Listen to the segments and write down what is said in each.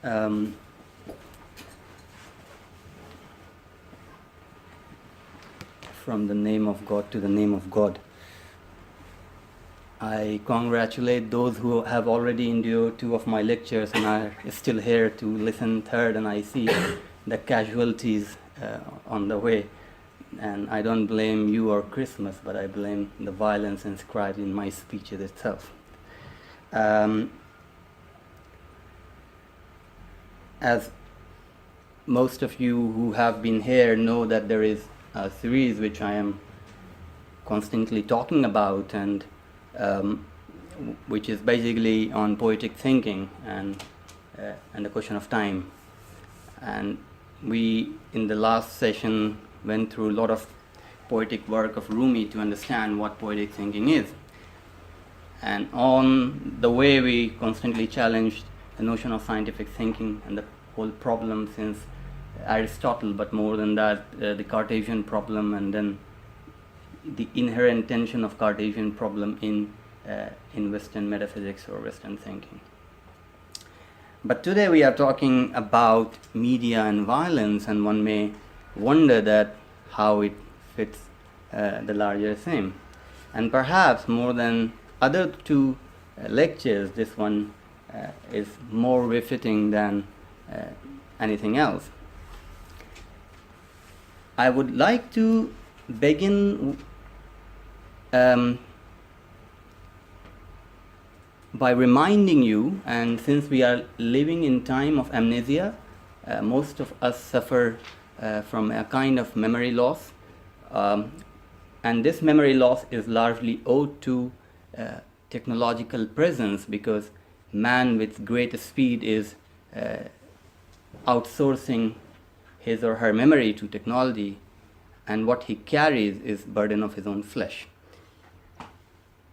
Um, from the name of God to the name of God. I congratulate those who have already endured 2 of my lectures and are still here to listen third, and I see the casualties on the way. And I don't blame you or Christmas, but I blame the violence inscribed in my speeches itself. As most of you who have been here know, that there is a series which I am constantly talking about, and which is basically on poetic thinking and the question of time. And we, in the last session, went through a lot of poetic work of Rumi to understand what poetic thinking is. And on the way, we constantly challenged the notion of scientific thinking and the whole problem since Aristotle, but more than that, the Cartesian problem, and then the inherent tension of Cartesian problem in Western metaphysics or Western thinking. But today we are talking about media and violence, and one may wonder that how it fits the larger theme. And perhaps more than other 2 lectures, this one is more befitting than anything else. I would like to begin by reminding you, and since we are living in time of amnesia, most of us suffer from a kind of memory loss, and this memory loss is largely owed to technological presence, because man with great speed is outsourcing his or her memory to technology, and what he carries is burden of his own flesh.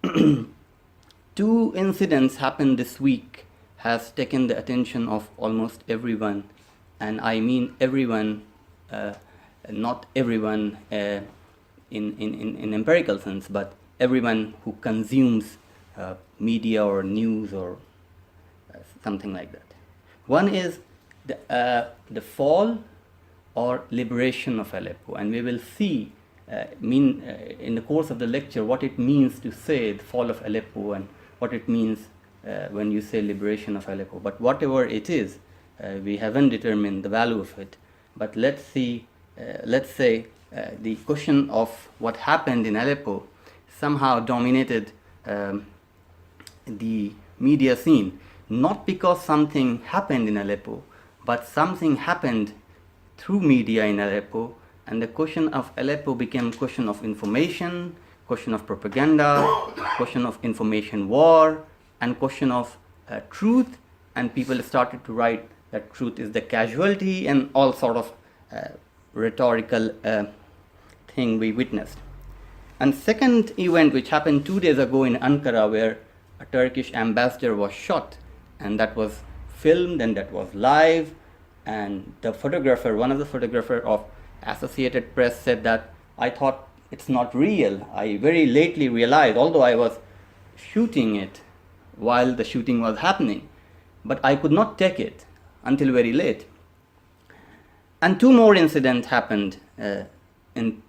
2 incidents happened this week has taken the attention of almost everyone, and I mean everyone, not everyone in empirical sense, but everyone who consumes media or news or something like that. One is the fall or liberation of Aleppo, and we will see in the course of the lecture what it means to say the fall of Aleppo and what it means when you say liberation of Aleppo. But whatever it is, we haven't determined the value of it. But let's say the question of what happened in Aleppo somehow dominated the media scene, not because something happened in Aleppo, but something happened through media in Aleppo, and the question of Aleppo became a question of information, question of propaganda, question of information war, and question of truth, and people started to write that truth is the casualty, and all sort of rhetorical thing we witnessed. And second event, which happened 2 days ago in Ankara, where a Turkish ambassador was shot, and that was filmed and that was live, and the photographer, one of the photographers of Associated Press, said that I thought it's not real. I very lately realized, although I was shooting it while the shooting was happening, but I could not take it until very late. And 2 more incidents happened in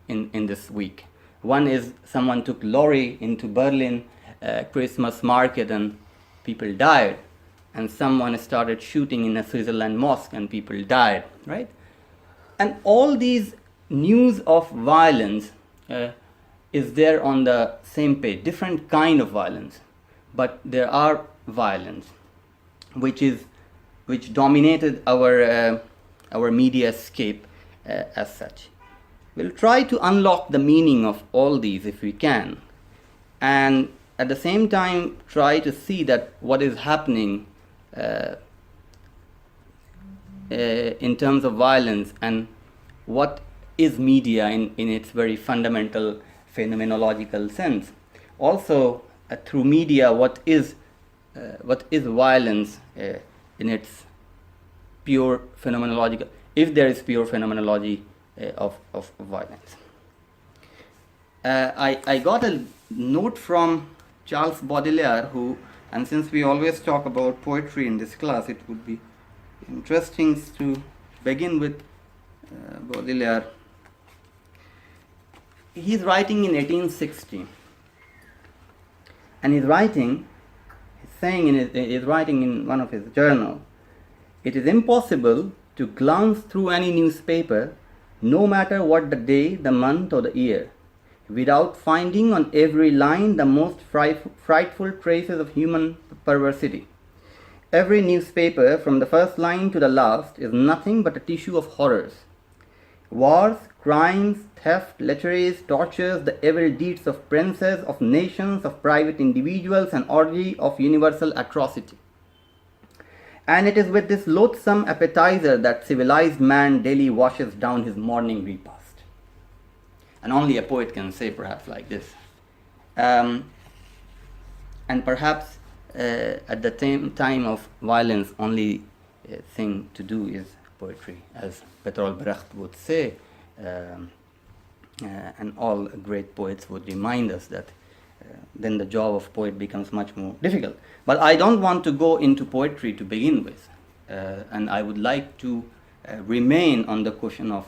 this week. One is someone took lorry into Berlin Christmas market and people died, and someone started shooting in a Switzerland mosque and people died, right? And all these news of violence is there on the same page, different kind of violence, but there are violence which dominated our media scape as such. We'll try to unlock the meaning of all these if we can, and at the same time try to see that what is happening in terms of violence, and what is media in its very fundamental phenomenological sense. Also, through media, what is violence in its pure phenomenological, if there is pure phenomenology of violence. I got a note from Charles Baudelaire, who, and since we always talk about poetry in this class, it would be interesting to begin with Baudelaire. He's writing in 1860, and he's writing in one of his journals, "It is impossible to glance through any newspaper, no matter what the day, the month, or the year, without finding on every line the most frightful traces of human perversity. Every newspaper, from the first line to the last, is nothing but a tissue of horrors. Wars, crimes, theft, lecheries, tortures, the evil deeds of princes, of nations, of private individuals, an orgy of universal atrocity. And it is with this loathsome appetizer that civilized man daily washes down his morning repast." And only a poet can say perhaps like this. And perhaps at the time of violence, only thing to do is poetry, as Bertolt Brecht would say, and all great poets would remind us that then the job of poet becomes much more difficult. But I don't want to go into poetry to begin with, and I would like to remain on the question of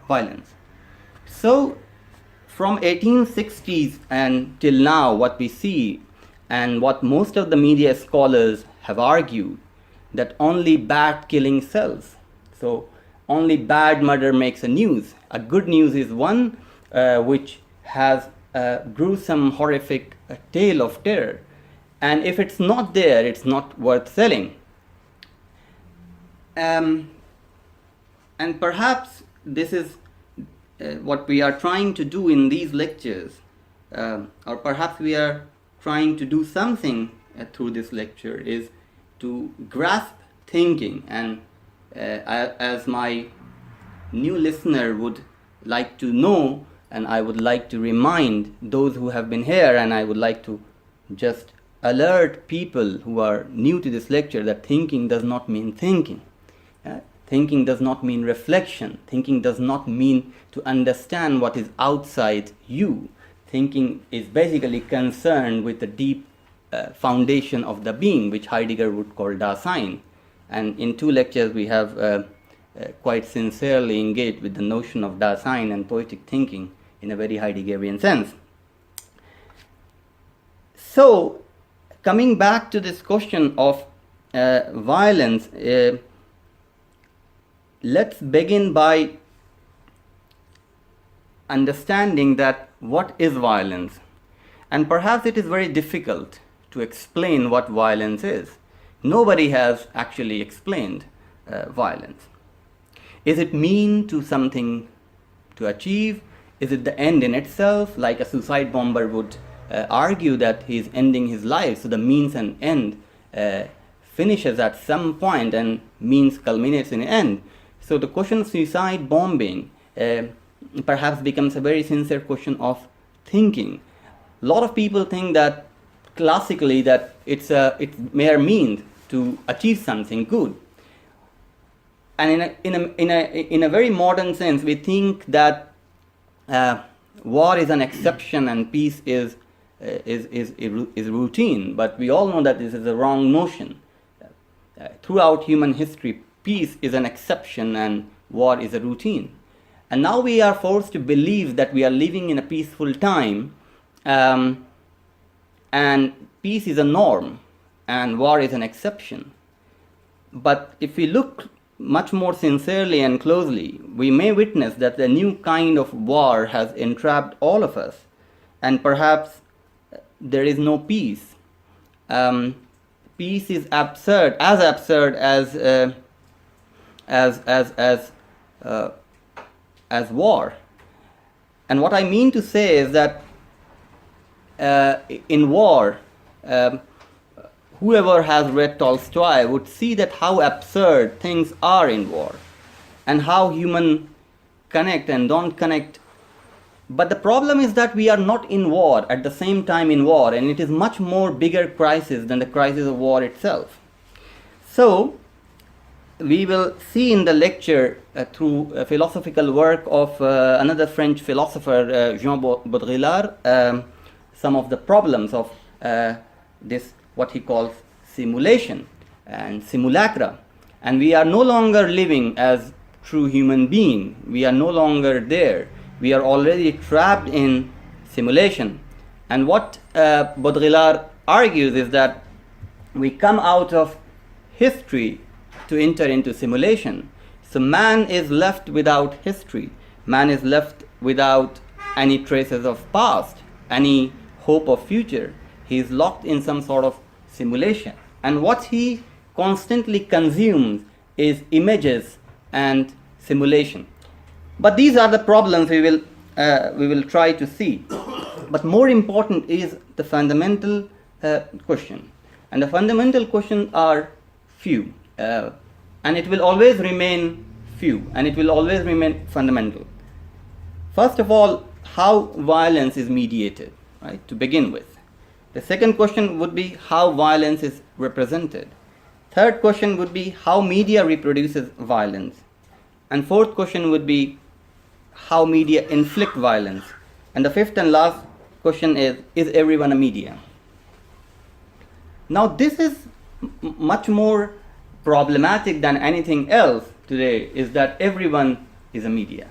violence. So, from 1860s and till now, what we see, and what most of the media scholars have argued, that only bad killing sells. So, only bad murder makes a news. A good news is one which has a gruesome, horrific tale of terror. And if it's not there, it's not worth selling. And perhaps this is what we are trying to do in these lectures, or perhaps we are trying to do something through this lecture, is to grasp thinking. And as my new listener would like to know, and I would like to remind those who have been here, and I would like to just alert people who are new to this lecture, that thinking does not mean thinking. Thinking does not mean reflection. Thinking does not mean to understand what is outside you. Thinking is basically concerned with the deep foundation of the being, which Heidegger would call Dasein. And in 2 lectures we have quite sincerely engaged with the notion of Dasein and poetic thinking in a very Heideggerian sense. So, coming back to this question of violence, let's begin by understanding that what is violence. And perhaps it is very difficult to explain what violence is. Nobody has actually explained violence. Is it mean to something to achieve? Is it the end in itself? Like a suicide bomber would argue that he is ending his life, so the means and end finishes at some point and means culminates in an end. So the question of suicide bombing perhaps becomes a very sincere question of thinking. A lot of people think that classically that it's mere means to achieve something good. And in a very modern sense, we think that war is an exception and peace is routine. But we all know that this is a wrong notion. Throughout human history, peace is an exception and war is a routine. And now we are forced to believe that we are living in a peaceful time, and peace is a norm and war is an exception. But if we look much more sincerely and closely, we may witness that a new kind of war has entrapped all of us, and perhaps there is no peace. Peace is absurd as war. And what I mean to say is that in war, whoever has read Tolstoy would see that how absurd things are in war and how humans connect and don't connect. But the problem is that we are not in war at the same time in war, and it is much more bigger crisis than the crisis of war itself. So we will see in the lecture through a philosophical work of another French philosopher, Jean Baudrillard, some of the problems of this, what he calls simulation and simulacra. and we are no longer living as true human being. We are no longer there. We are already trapped in simulation. And what Baudrillard argues is that we come out of history to enter into simulation. So man is left without history. Man is left without any traces of past, any hope of future. He is locked in some sort of simulation. And what he constantly consumes is images and simulation. But these are the problems we will try to see. But more important is the fundamental question. And the fundamental questions are few. And it will always remain few. And it will always remain fundamental. First of all, how violence is mediated, right, to begin with. The second question would be how violence is represented. Third question would be how media reproduces violence. And fourth question would be how media inflict violence. And the fifth and last question is everyone a media? Now this is much more problematic than anything else today, is that everyone is a media.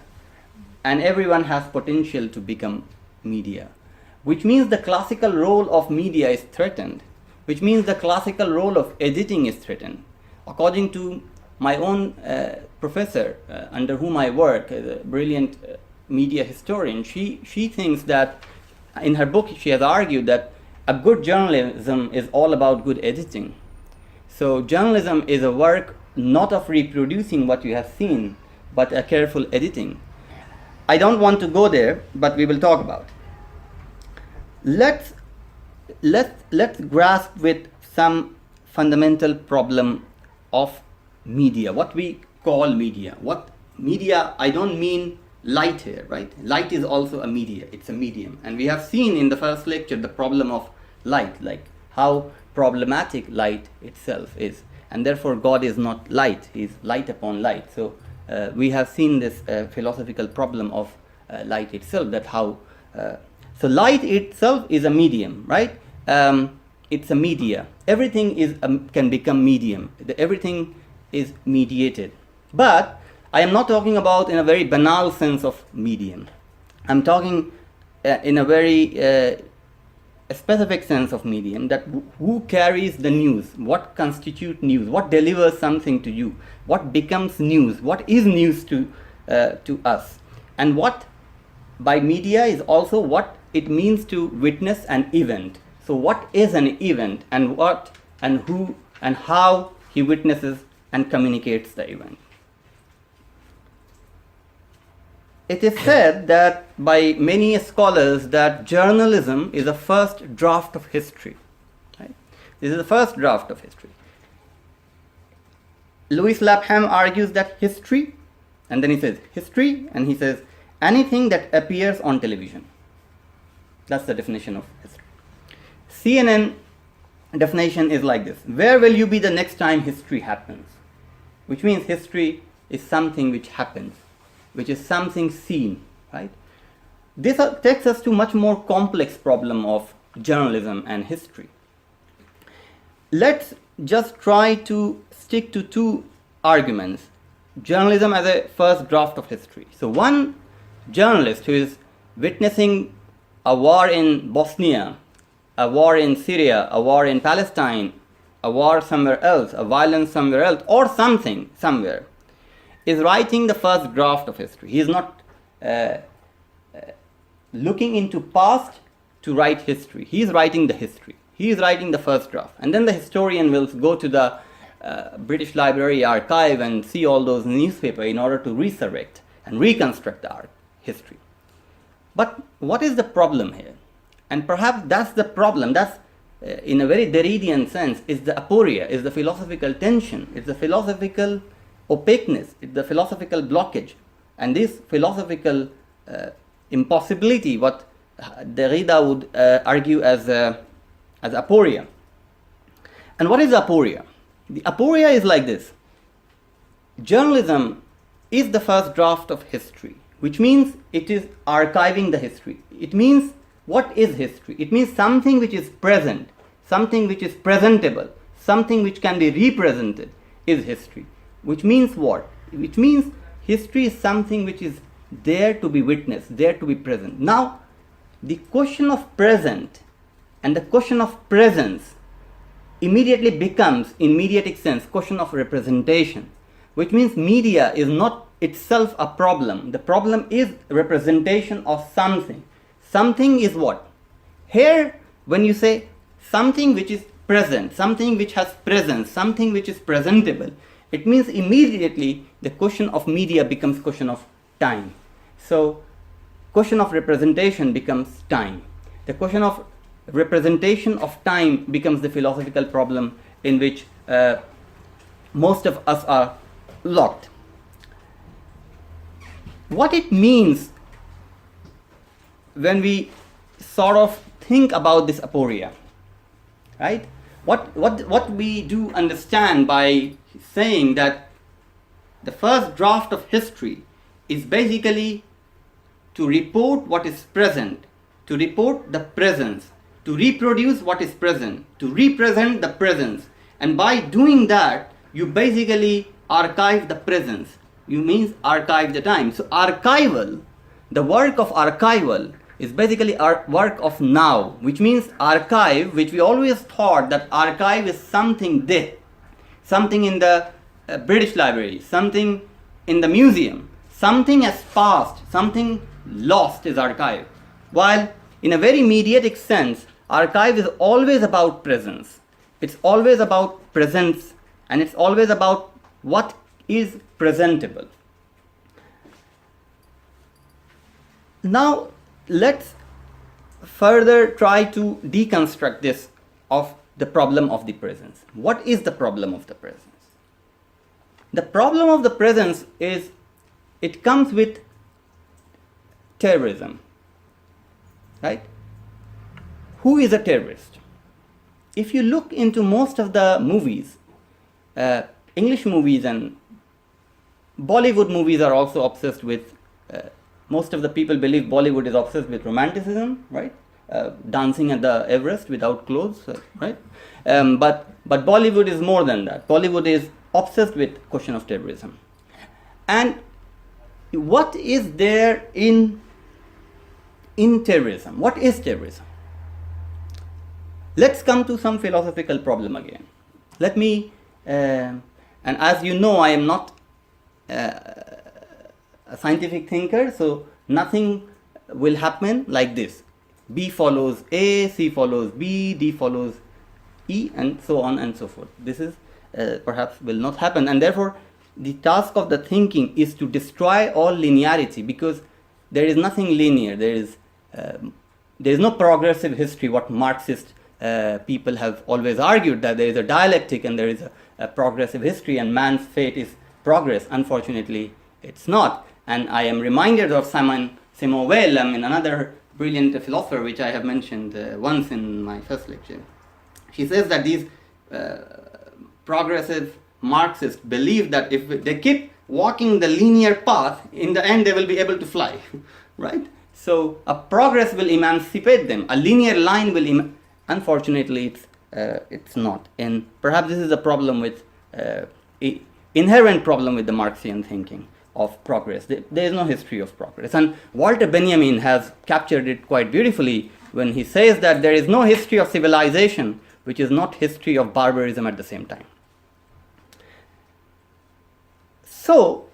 And everyone has potential to become media. Which means the classical role of media is threatened. Which means the classical role of editing is threatened. According to my own professor, under whom I work, a brilliant media historian, she thinks that, in her book she has argued that a good journalism is all about good editing. So journalism is a work not of reproducing what you have seen, but a careful editing. I don't want to go there, but we will talk about it. Let's grasp with some fundamental problem of media, what we call media. What media, I don't mean light here, right? Light is also a media, it's a medium. And we have seen in the first lecture the problem of light, like how problematic light itself is. And therefore God is not light, he is light upon light. So we have seen this philosophical problem of light itself, that how so light itself is a medium, right? It's a media. Everything is can become medium. Everything is mediated. But I am not talking about in a very banal sense of medium. I'm talking in a very specific sense of medium, that who carries the news, what constitutes news, what delivers something to you, what becomes news, what is news to us, and what by media is also what it means to witness an event. So what is an event, and what and who and how he witnesses and communicates the event. It is said that by many scholars that journalism is a first draft of history. Right? This is the first draft of history. Louis Lapham argues that history, and then he says history, and he says anything that appears on television. That's the definition of history. CNN definition is like this: where will you be the next time history happens? Which means history is something which happens, which is something seen, right? This takes us to much more complex problem of journalism and history. Let's just try to stick to two arguments. Journalism as a first draft of history. So one journalist who is witnessing a war in Bosnia, a war in Syria, a war in Palestine, a war somewhere else, a violence somewhere else, or something somewhere, is writing the first draft of history. He is not looking into past to write history. He is writing the history. He is writing the first draft. And then the historian will go to the British Library archive and see all those newspapers in order to resurrect and reconstruct the history. But what is the problem here? And perhaps that's the problem. That's, in a very Derridian sense, is the aporia, is the philosophical tension, it's the philosophical opaqueness, it's the philosophical blockage. And this philosophical impossibility, what Derrida would argue as aporia. And what is aporia? The aporia is like this. Journalism is the first draft of history, which means it is archiving the history. It means, what is history? It means something which is present, something which is presentable, something which can be represented is history. which means what? Which means history is something which is there to be witnessed, there to be present. Now, the question of present and the question of presence immediately becomes, in mediatic sense, question of representation, which means media is not itself a problem. The problem is representation of something. Something is what? Here, when you say something which is present, something which has presence, something which is presentable, it means immediately the question of media becomes question of time. So, question of representation becomes time. The question of representation of time becomes the philosophical problem in which most of us are locked. What it means when we sort of think about this aporia, right? What we do understand by saying that the first draft of history is basically to report what is present, to report the presence, to reproduce what is present, to represent the presence, and by doing that you basically archive the presence. You means archive the time. So archival, the work of archival is basically our work of now, which means archive, which we always thought that archive is something there, something in the British Library, something in the museum, something has passed, something lost is archive. While in a very mediatic sense, archive is always about presence. It's always about presence, and it's always about what is presentable. Now, let's further try to deconstruct this of the problem of the presence. What is the problem of the presence? The problem of the presence is it comes with terrorism, right? Who is a terrorist? If you look into most of the movies, English movies and Bollywood movies are also obsessed with, most of the people believe Bollywood is obsessed with romanticism, right? Dancing at the Everest without clothes, right? But Bollywood is more than that. Bollywood is obsessed with question of terrorism. And what is there in terrorism? What is terrorism? Let's come to some philosophical problem again. Let me, and as you know, I am not a scientific thinker, so nothing will happen like this. B follows A, C follows B, D follows E, and so on and so forth. This is perhaps will not happen, and therefore the task of the thinking is to destroy all linearity, because there is nothing linear. There is no progressive history, what Marxist people have always argued, that there is a dialectic and there is a progressive history and man's fate is progress. Unfortunately, it's not. And I am reminded of Simone Weil, another brilliant philosopher which I have mentioned once in my first lecture. She says that these progressive Marxists believe that if they keep walking the linear path, in the end they will be able to fly, right? So a progress will emancipate them. A linear line will unfortunately, it's not. And perhaps this is a problem with, inherent problem with the Marxian thinking of progress. There is no history of progress. And Walter Benjamin has captured it quite beautifully when he says that there is no history of civilization which is not history of barbarism at the same time. So,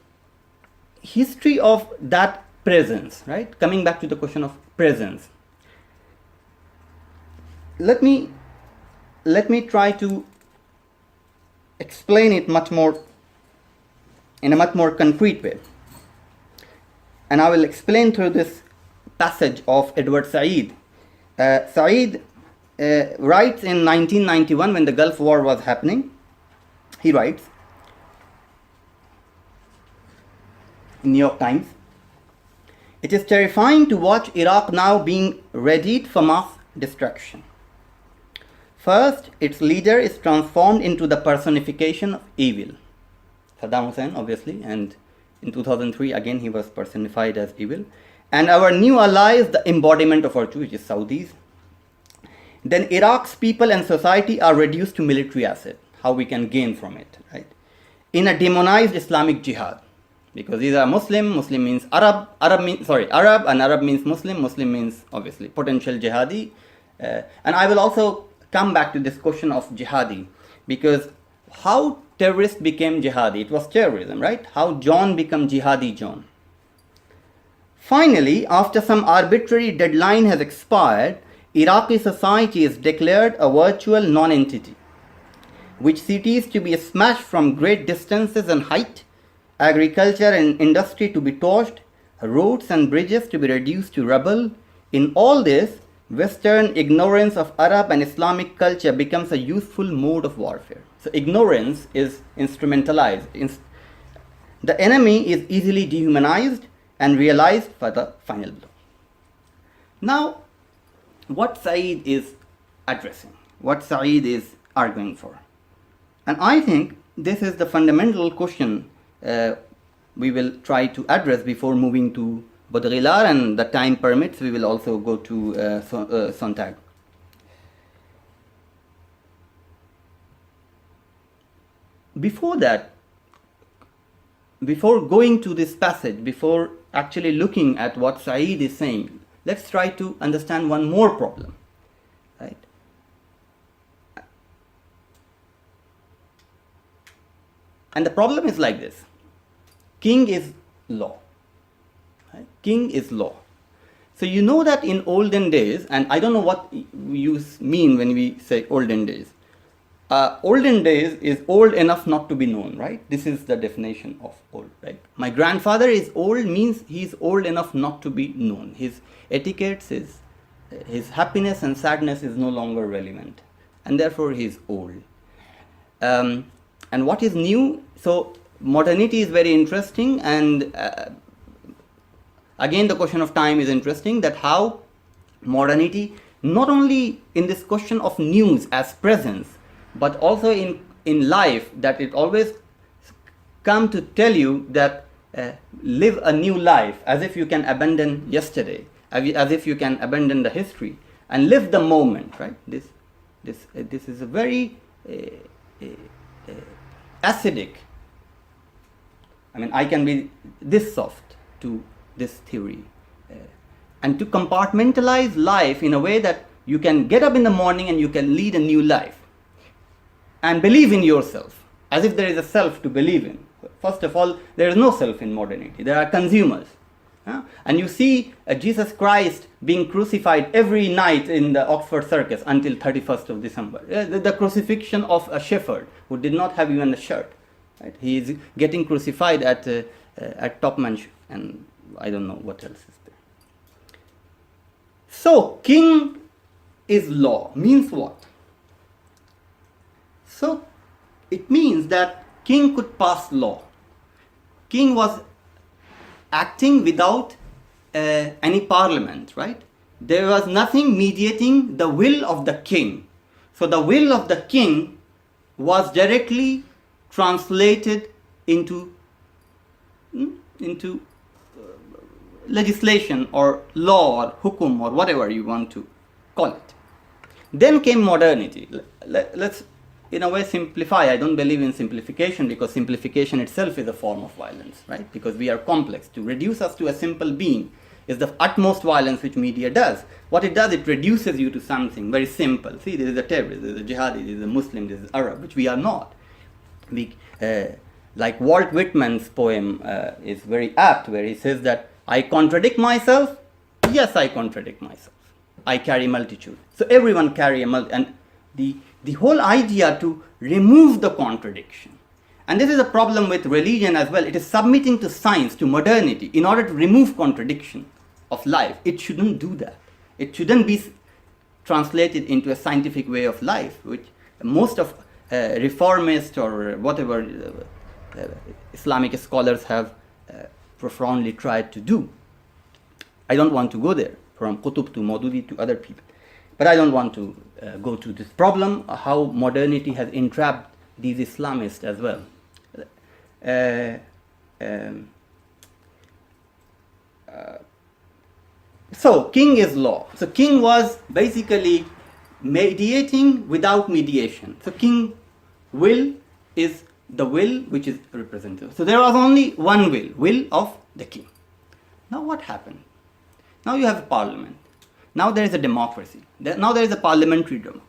history of that presence, right? Coming back to the question of presence. Let me try to explain it in a much more concrete way. And I will explain through this passage of Edward Said. Said writes in 1991, when the Gulf War was happening, he writes in New York Times, "It is terrifying to watch Iraq now being readied for mass destruction. First, its leader is transformed into the personification of evil." Saddam Hussein, obviously, and in 2003 again he was personified as evil. "And our new ally is the embodiment of virtue, which is Saudis. Then Iraq's people and society are reduced to military asset, how we can gain from it, right? in a demonized Islamic jihad. Because these are Muslim, Muslim means Arab, Arab, and Arab means Muslim, Muslim means obviously potential jihadi. And I will also come back to this question of jihadi, because how terrorists became jihadi, it was terrorism, right? How John became jihadi John. Finally, after some arbitrary deadline has expired, Iraqi society is declared a virtual non-entity, which cities to be smashed from great distances and height, agriculture and industry to be torched, roads and bridges to be reduced to rubble. In all this, Western ignorance of Arab and Islamic culture becomes a useful mode of warfare. So ignorance is instrumentalized. The enemy is easily dehumanized and realized for the final blow. Now, what Saeed is addressing, what Saeed is arguing for. And I think this is the fundamental question we will try to address before moving to Baudrillard, and the time permits, we will also go to Sontag. Before that, before going to this passage, before actually looking at what Saeed is saying, let's try to understand one more problem, right? And the problem is like this. King is law. Right? King is law. So you know that in olden days, and I don't know what you mean when we say olden days. Olden days is old enough not to be known, right? This is the definition of old, right? My grandfather is old means he's old enough not to be known. His etiquettes, his happiness and sadness is no longer relevant, and therefore he's old. And what is new? So modernity is very interesting, and again the question of time is interesting, that how modernity, not only in this question of news as presence, but also in life, that it always come to tell you that live a new life, as if you can abandon yesterday, as if you can abandon the history and live the moment, right? This is a very acidic. I mean, I can be this soft to this theory, and to compartmentalize life in a way that you can get up in the morning and you can lead a new life and believe in yourself, as if there is a self to believe in. First of all, there is no self in modernity. There are consumers. And you see Jesus Christ being crucified every night in the Oxford Circus until 31st of December. The crucifixion of a shepherd who did not have even a shirt. Right? He is getting crucified at Topmanship, and I don't know what else is there. So, king is law means what? So, it means that king could pass law. King was acting without any parliament, right? There was nothing mediating the will of the king. So the will of the king was directly translated into legislation or law or hukum or whatever you want to call it. Then came modernity. Let's in a way simplify. I don't believe in simplification, because simplification itself is a form of violence, right? Because we are complex. To reduce us to a simple being is the utmost violence which media does. What it does, it reduces you to something very simple. See, this is a terrorist, this is a jihadi, this is a Muslim, this is Arab, which we are not. Like Walt Whitman's poem is very apt, where he says that I contradict myself. Yes, I contradict myself. I carry multitude. So everyone carry a multitude. And the whole idea to remove the contradiction. And this is a problem with religion as well. It is submitting to science, to modernity, in order to remove contradiction of life. It shouldn't do that. It shouldn't be translated into a scientific way of life, which most of reformist or whatever Islamic scholars have profoundly tried to do. I don't want to go there, from Qutb to Maududi to other people. But I don't want to go to this problem, how modernity has entrapped these Islamists as well. So, king is law. So, king was basically mediating without mediation. So, king will is the will which is representative. So there was only one will of the king. Now what happened? Now you have a parliament. Now there is a democracy. Now there is a parliamentary democracy.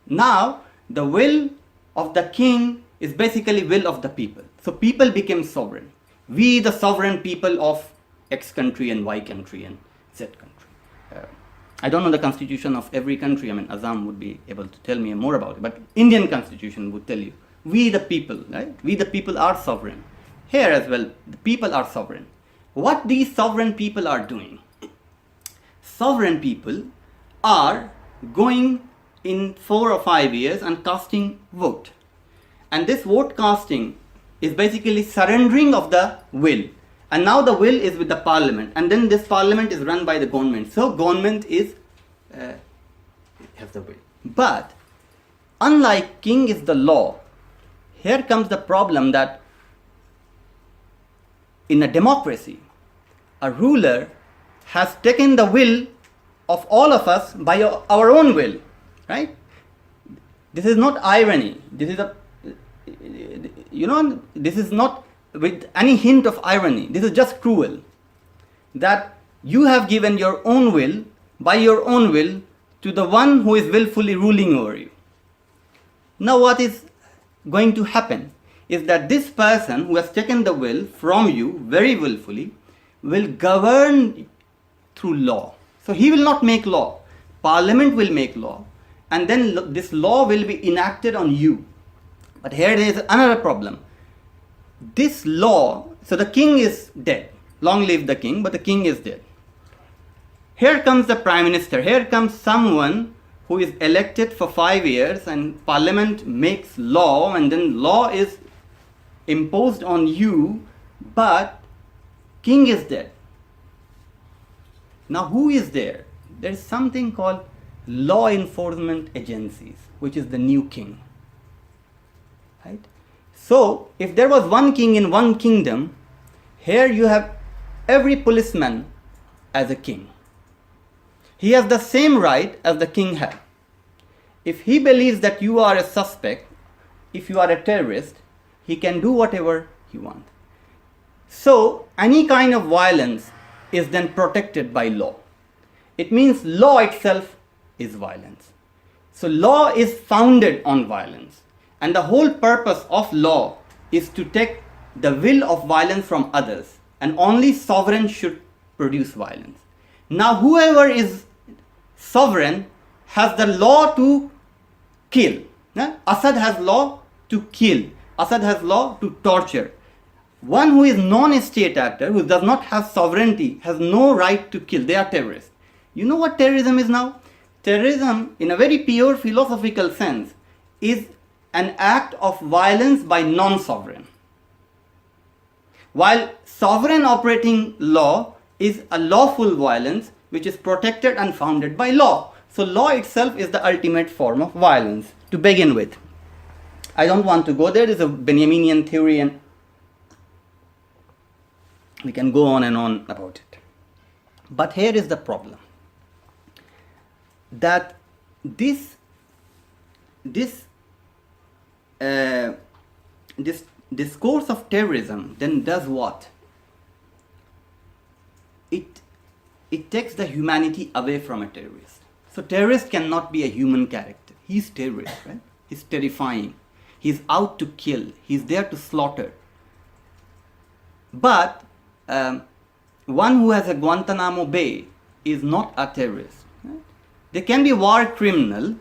Now the will of the king is basically will of the people. So people became sovereign. We the sovereign people of X country and Y country and Z country. I don't know the constitution of every country. I mean, Azam would be able to tell me more about it. But Indian constitution would tell you, we the people, right? We the people are sovereign. Here as well, the people are sovereign. What these sovereign people are doing? Sovereign people are going in 4 or 5 years and casting vote. And this vote casting is basically surrendering of the will. And now the will is with the parliament. And then this parliament is run by the government. So government has the will. But unlike king is the law, here comes the problem that in a democracy, a ruler has taken the will of all of us by our own will, right? This is not irony. This is this is not with any hint of irony. This is just cruel. That you have given your own will, by your own will, to the one who is willfully ruling over you. Now what is going to happen is that this person who has taken the will from you very willfully will govern through law. So he will not make law. Parliament will make law. And then this law will be enacted on you. But here there is another problem. This law, so the king is dead. Long live the king, but the king is dead. Here comes the prime minister. Here comes someone who is elected for 5 years and parliament makes law and then law is imposed on you, but king is dead. Now who is there? There is something called law enforcement agencies, which is the new king. Right? So if there was one king in one kingdom, here you have every policeman as a king. He has the same right as the king had. If he believes that you are a suspect, if you are a terrorist, he can do whatever he wants. So any kind of violence is then protected by law. It means law itself is violence. So law is founded on violence. And the whole purpose of law is to take the will of violence from others. And only sovereign should produce violence. Now whoever is sovereign has the law to kill. Assad has law to kill. Assad has law to torture. One who is non-state actor, who does not have sovereignty, has no right to kill. They are terrorists. You know what terrorism is now? Terrorism, in a very pure philosophical sense, is an act of violence by non-sovereign. While sovereign operating law is a lawful violence which is protected and founded by law. So law itself is the ultimate form of violence to begin with. I don't want to go there. There's a Benjaminian theory and we can go on and on about it. But here is the problem. That this discourse of terrorism then does what? It takes the humanity away from a terrorist. So terrorist cannot be a human character. He's terrorist, right? He's terrifying. He's out to kill. He's there to slaughter. But one who has a Guantanamo Bay is not a terrorist. Right? They can be war criminal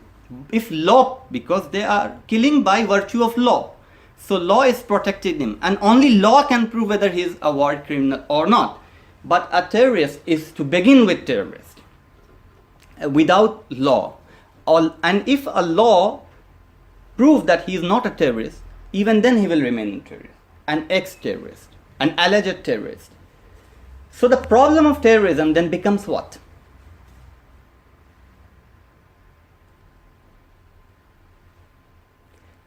if law, because they are killing by virtue of law. So law is protecting him, and only law can prove whether he is a war criminal or not. But a terrorist is to begin with terrorist without law. And if a law proves that he is not a terrorist, even then he will remain a terrorist, an ex-terrorist, an alleged terrorist. So the problem of terrorism then becomes what?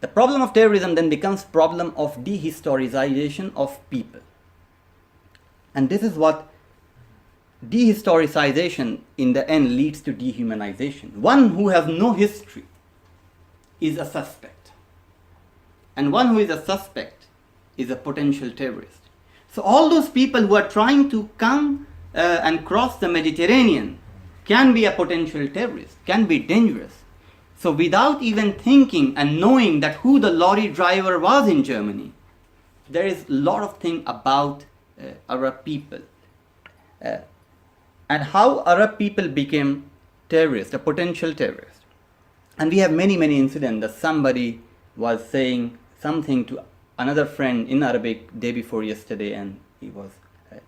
The problem of terrorism then becomes problem of dehistoricization of people. And this is what dehistoricization in the end leads to dehumanization. One who has no history is a suspect. And one who is a suspect is a potential terrorist. So all those people who are trying to come and cross the Mediterranean can be a potential terrorist, can be dangerous. So without even thinking and knowing that who the lorry driver was in Germany, there is a lot of things about Arab people and how Arab people became terrorists, a potential terrorist. And we have many incidents that somebody was saying something to another friend in Arabic day before yesterday, and he was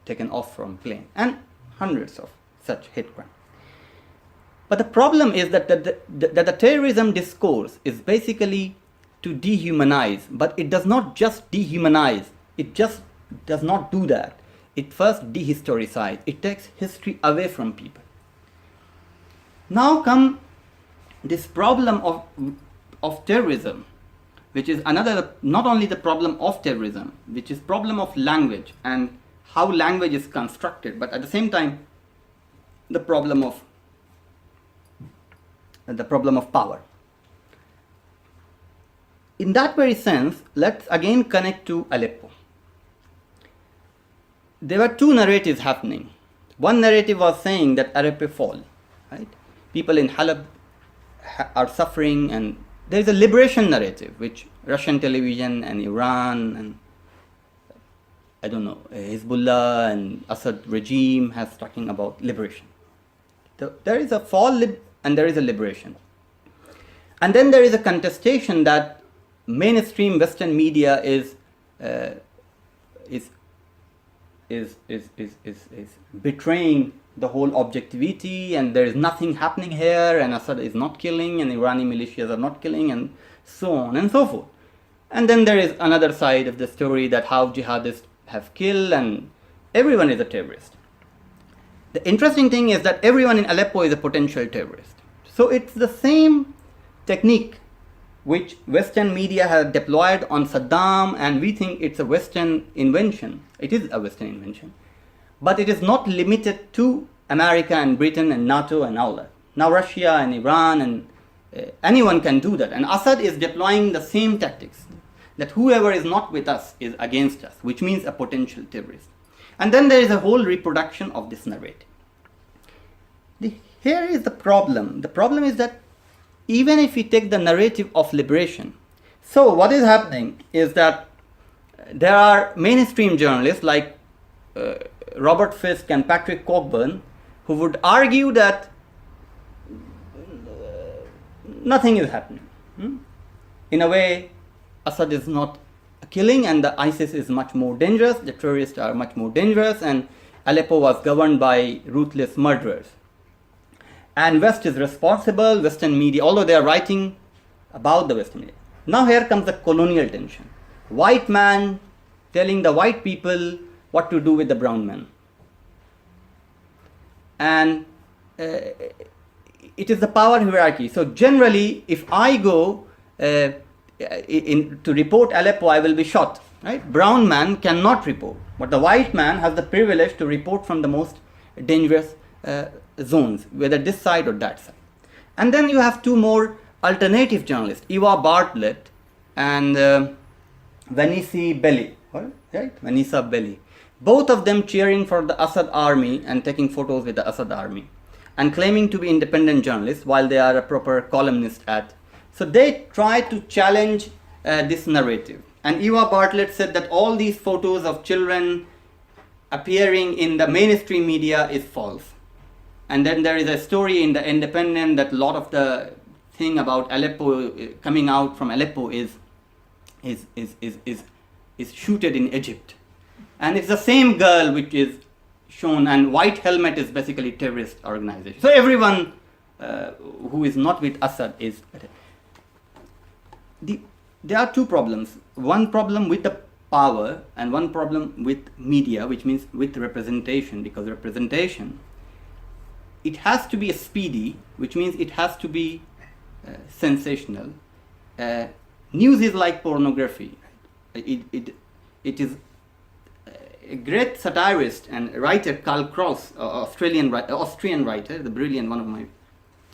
taken off from plane, and hundreds of such hate crimes. But the problem is that the terrorism discourse is basically to dehumanize, but it does not just dehumanize, it just does not do that. It first dehistoricizes, it takes history away from people. Now come this problem of terrorism, which is another, not only the problem of terrorism, which is problem of language and how language is constructed, but at the same time the problem of power. In that very sense, let's again connect to Aleppo. There were two narratives happening. One narrative was saying that Aleppo fall, right? People in Halab are suffering, and there is a liberation narrative which Russian television and Iran and Hezbollah and Assad regime has talking about liberation. There is a fall and there is a liberation. And then there is a contestation that mainstream Western media is betraying the whole objectivity, and there is nothing happening here, and Assad is not killing, and Iranian militias are not killing, and so on and so forth. And then there is another side of the story that how jihadists have killed, and everyone is a terrorist. The interesting thing is that everyone in Aleppo is a potential terrorist. So it's the same technique which Western media have deployed on Saddam, and we think it's a Western invention. It is a Western invention. But it is not limited to America and Britain and NATO and all that. Now Russia and Iran and anyone can do that. And Assad is deploying the same tactics, that whoever is not with us is against us, which means a potential terrorist. And then there is a whole reproduction of this narrative. Here is the problem. The problem is that even if we take the narrative of liberation, so what is happening is that there are mainstream journalists like Robert Fisk and Patrick Cockburn who would argue that nothing is happening. In a way, Assad is not killing, and the ISIS is much more dangerous, the terrorists are much more dangerous, and Aleppo was governed by ruthless murderers. And West is responsible, Western media, although they are writing about the Western media. Now here comes the colonial tension. White man telling the white people what to do with the brown man. And it is the power hierarchy. So generally, if I go to report Aleppo, I will be shot. Right? Brown man cannot report, but the white man has the privilege to report from the most dangerous zones, whether this side or that side. And then you have two more alternative journalists, Eva Bartlett and Vanessa Belli, right? Vanessa Belli. Both of them cheering for the Assad army and taking photos with the Assad army and claiming to be independent journalists while they are a proper columnist at. So they try to challenge this narrative. And Eva Bartlett said that all these photos of children appearing in the mainstream media is false. And then there is a story in the Independent that a lot of the thing about Aleppo coming out from Aleppo is shooted in Egypt. And it's the same girl which is shown, and White Helmet is basically terrorist organization. So everyone who is not with Assad is. There are two problems. One problem with the power and one problem with media, which means with representation, because representation, it has to be speedy, which means it has to be sensational. News is like pornography. It is a great satirist and writer, Karl Kraus, Austrian writer, the brilliant, one of my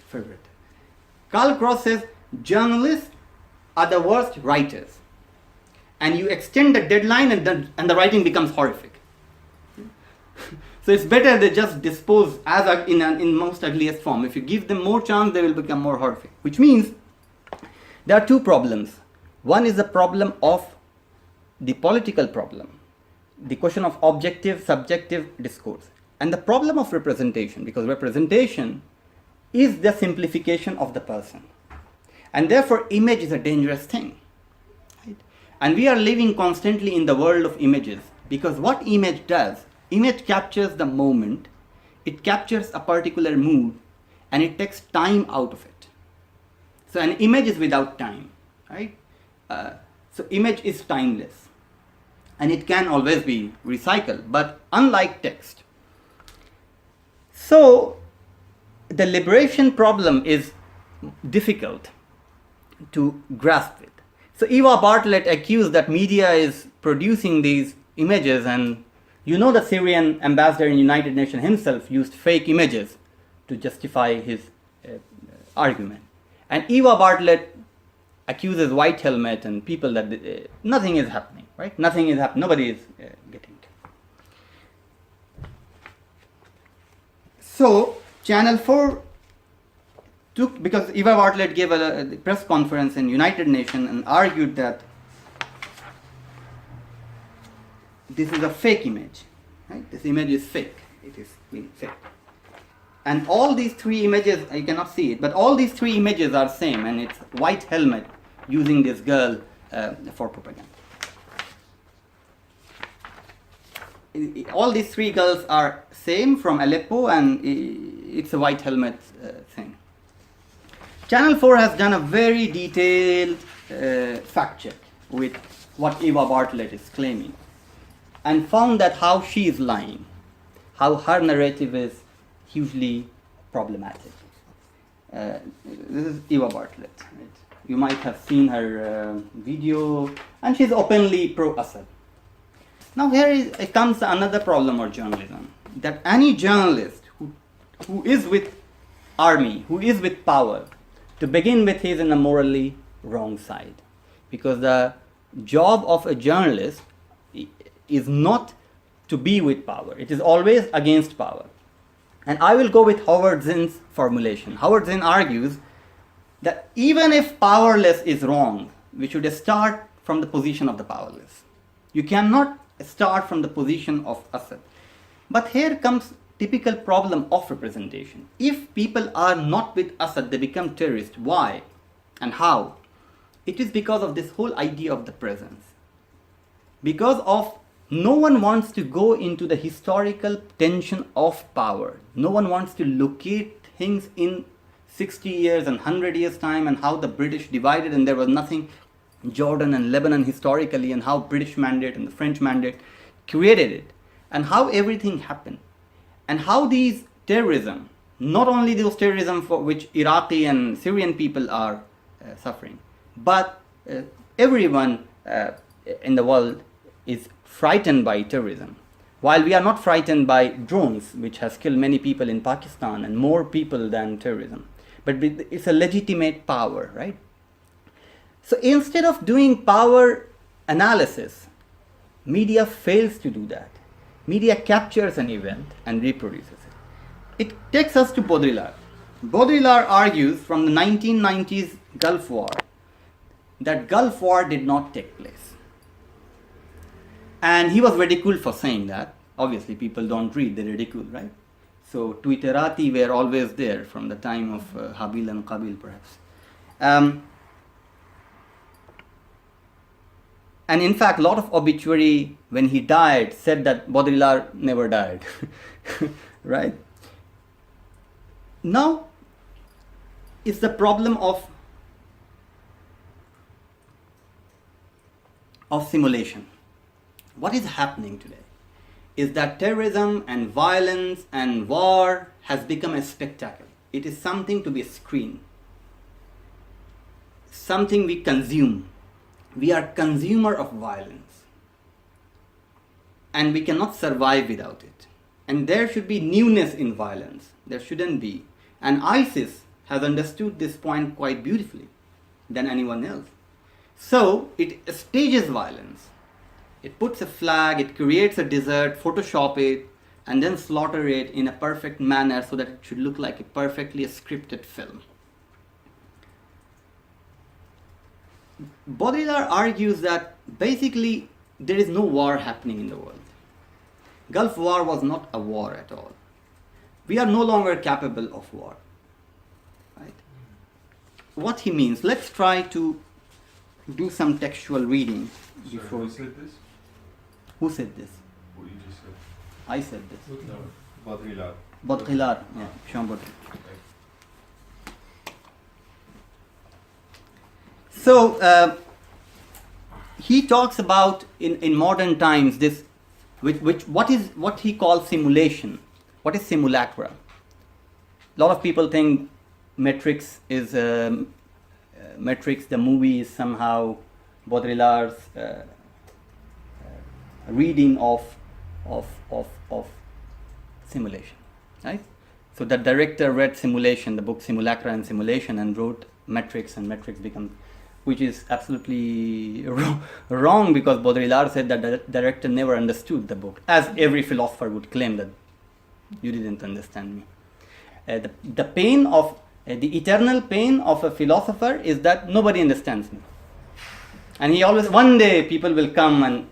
favorite. Karl Kraus says journalists are the worst writers, and you extend the deadline, and the writing becomes horrific. So it's better they just dispose in most ugliest form. If you give them more chance, they will become more horrific. Which means there are two problems. One is the problem of the political problem, the question of objective, subjective discourse, and the problem of representation, because representation is the simplification of the person. And therefore, image is a dangerous thing. Right? And we are living constantly in the world of images, because what image does, image captures the moment, it captures a particular mood, and it takes time out of it. So an image is without time, right? So image is timeless, and it can always be recycled, but unlike text. So the liberation problem is difficult to grasp it. So Eva Bartlett accused that media is producing these images, and you know the Syrian ambassador in United Nations himself used fake images to justify his argument. And Eva Bartlett accuses White Helmet and people that nothing is happening, right? Nothing is happening. Nobody is getting it. So Channel 4 took, because Eva Bartlett gave a press conference in United Nations and argued that this is a fake image, right? This image is fake. It is being fake. And all these three images, you cannot see it, but all these three images are same, and it's White Helmet using this girl for propaganda. All these three girls are same from Aleppo, and it's a White Helmet thing. Channel 4 has done a very detailed fact check with what Eva Bartlett is claiming, and found that how she is lying, how her narrative is hugely problematic. This is Eva Bartlett. Right? You might have seen her video, and she's openly pro-Assad. Now here comes another problem of journalism, that any journalist who is with army, who is with power, to begin with, he is in a morally wrong side. Because the job of a journalist is not to be with power. It is always against power. And I will go with Howard Zinn's formulation. Howard Zinn argues that even if powerless is wrong, we should start from the position of the powerless. You cannot start from the position of Assad. But here comes typical problem of representation. If people are not with Assad, they become terrorists. Why and how? It is because of this whole idea of the presence. Because of no one wants to go into the historical tension of power. No one wants to locate things in 60 years and 100 years time, and how the British divided and there was nothing, Jordan and Lebanon historically, and how British mandate and the French mandate created it, and how everything happened, and how these terrorism, not only those terrorism for which Iraqi and Syrian people are suffering, but everyone in the world is frightened by terrorism. While we are not frightened by drones, which has killed many people in Pakistan and more people than terrorism, but it's a legitimate power, right? So instead of doing power analysis, media fails to do that. Media captures an event and reproduces it. It takes us to Baudrillard. Baudrillard argues from the 1990s Gulf War that Gulf War did not take place. And he was ridiculed for saying that. Obviously, people don't read, they ridicule, right? So, Twitterati were always there from the time of Habil and Qabil, perhaps. And in fact, a lot of obituary, when he died, said that Baudrillard never died, right? Now, it's the problem of simulation. What is happening today is that terrorism and violence and war has become a spectacle. It is something to be screened, something we consume. We are consumer of violence, and we cannot survive without it. And there should be newness in violence. There shouldn't be. And ISIS has understood this point quite beautifully than anyone else. So it stages violence. It puts a flag, it creates a desert, Photoshop it, and then slaughter it in a perfect manner so that it should look like a perfectly scripted film. Baudrillard argues that basically there is no war happening in the world. Gulf War was not a war at all. We are no longer capable of war. Right? What he means, let's try to do some textual reading. Before. Who said this? Who said this? What you just said. I said this. No, Baudrillard. Baudrillard, yeah, Jean Baudrillard. So he talks about in modern times this, what he calls simulation. What is simulacra? A lot of people think Matrix is Matrix. The movie is somehow Baudrillard's reading of simulation, right? So the director read Simulation, the book Simulacra and Simulation, and wrote Matrix, and Matrix becomes, which is absolutely wrong, because Baudrillard said that the director never understood the book, as every philosopher would claim that you didn't understand me. The pain of the eternal pain of a philosopher is that nobody understands me, and he always, one day people will come and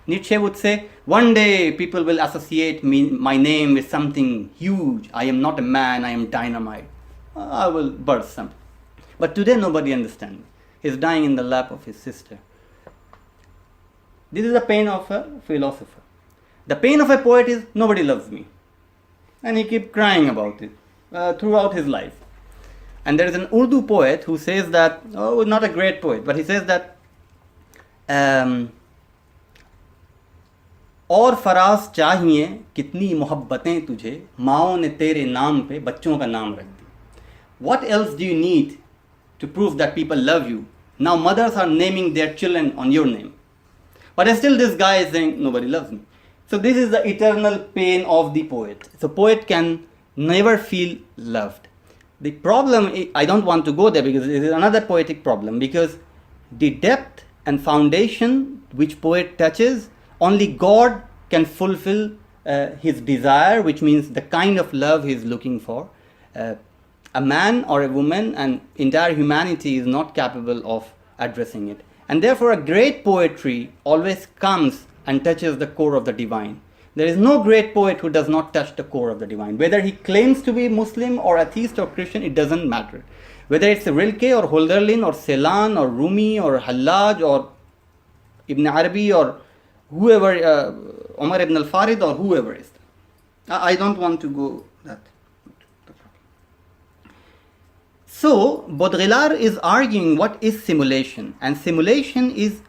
Nietzsche would say, one day people will associate my name with something huge. I am not a man, I am dynamite. I will burst something. But today nobody understands me. He's dying in the lap of his sister. This is the pain of a philosopher. The pain of a poet is nobody loves me. And he keeps crying about it throughout his life. And there is an Urdu poet who says that, not a great poet, but he says that और फराज चाहिए कितनी मोहब्बतें तुझे माओं ने तेरे नाम पे बच्चों का नाम रख दी. What else do you need to prove that people love you? Now mothers are naming their children on your name. But still this guy is saying nobody loves me. So this is the eternal pain of the poet. So poet can never feel loved. The problem, I don't want to go there because it is another poetic problem, because the depth and foundation which poet touches, only God can fulfill his desire, which means the kind of love he is looking for. A man or a woman and entire humanity is not capable of addressing it. And therefore a great poetry always comes and touches the core of the divine. There is no great poet who does not touch the core of the divine. Whether he claims to be Muslim or atheist or Christian, it doesn't matter. Whether it's Rilke or Hölderlin or Celan or Rumi or Hallaj or Ibn Arabi or whoever, Omar ibn al-Farid or whoever is. I don't want to go that. So Baudrillard is arguing what is simulation, and simulation is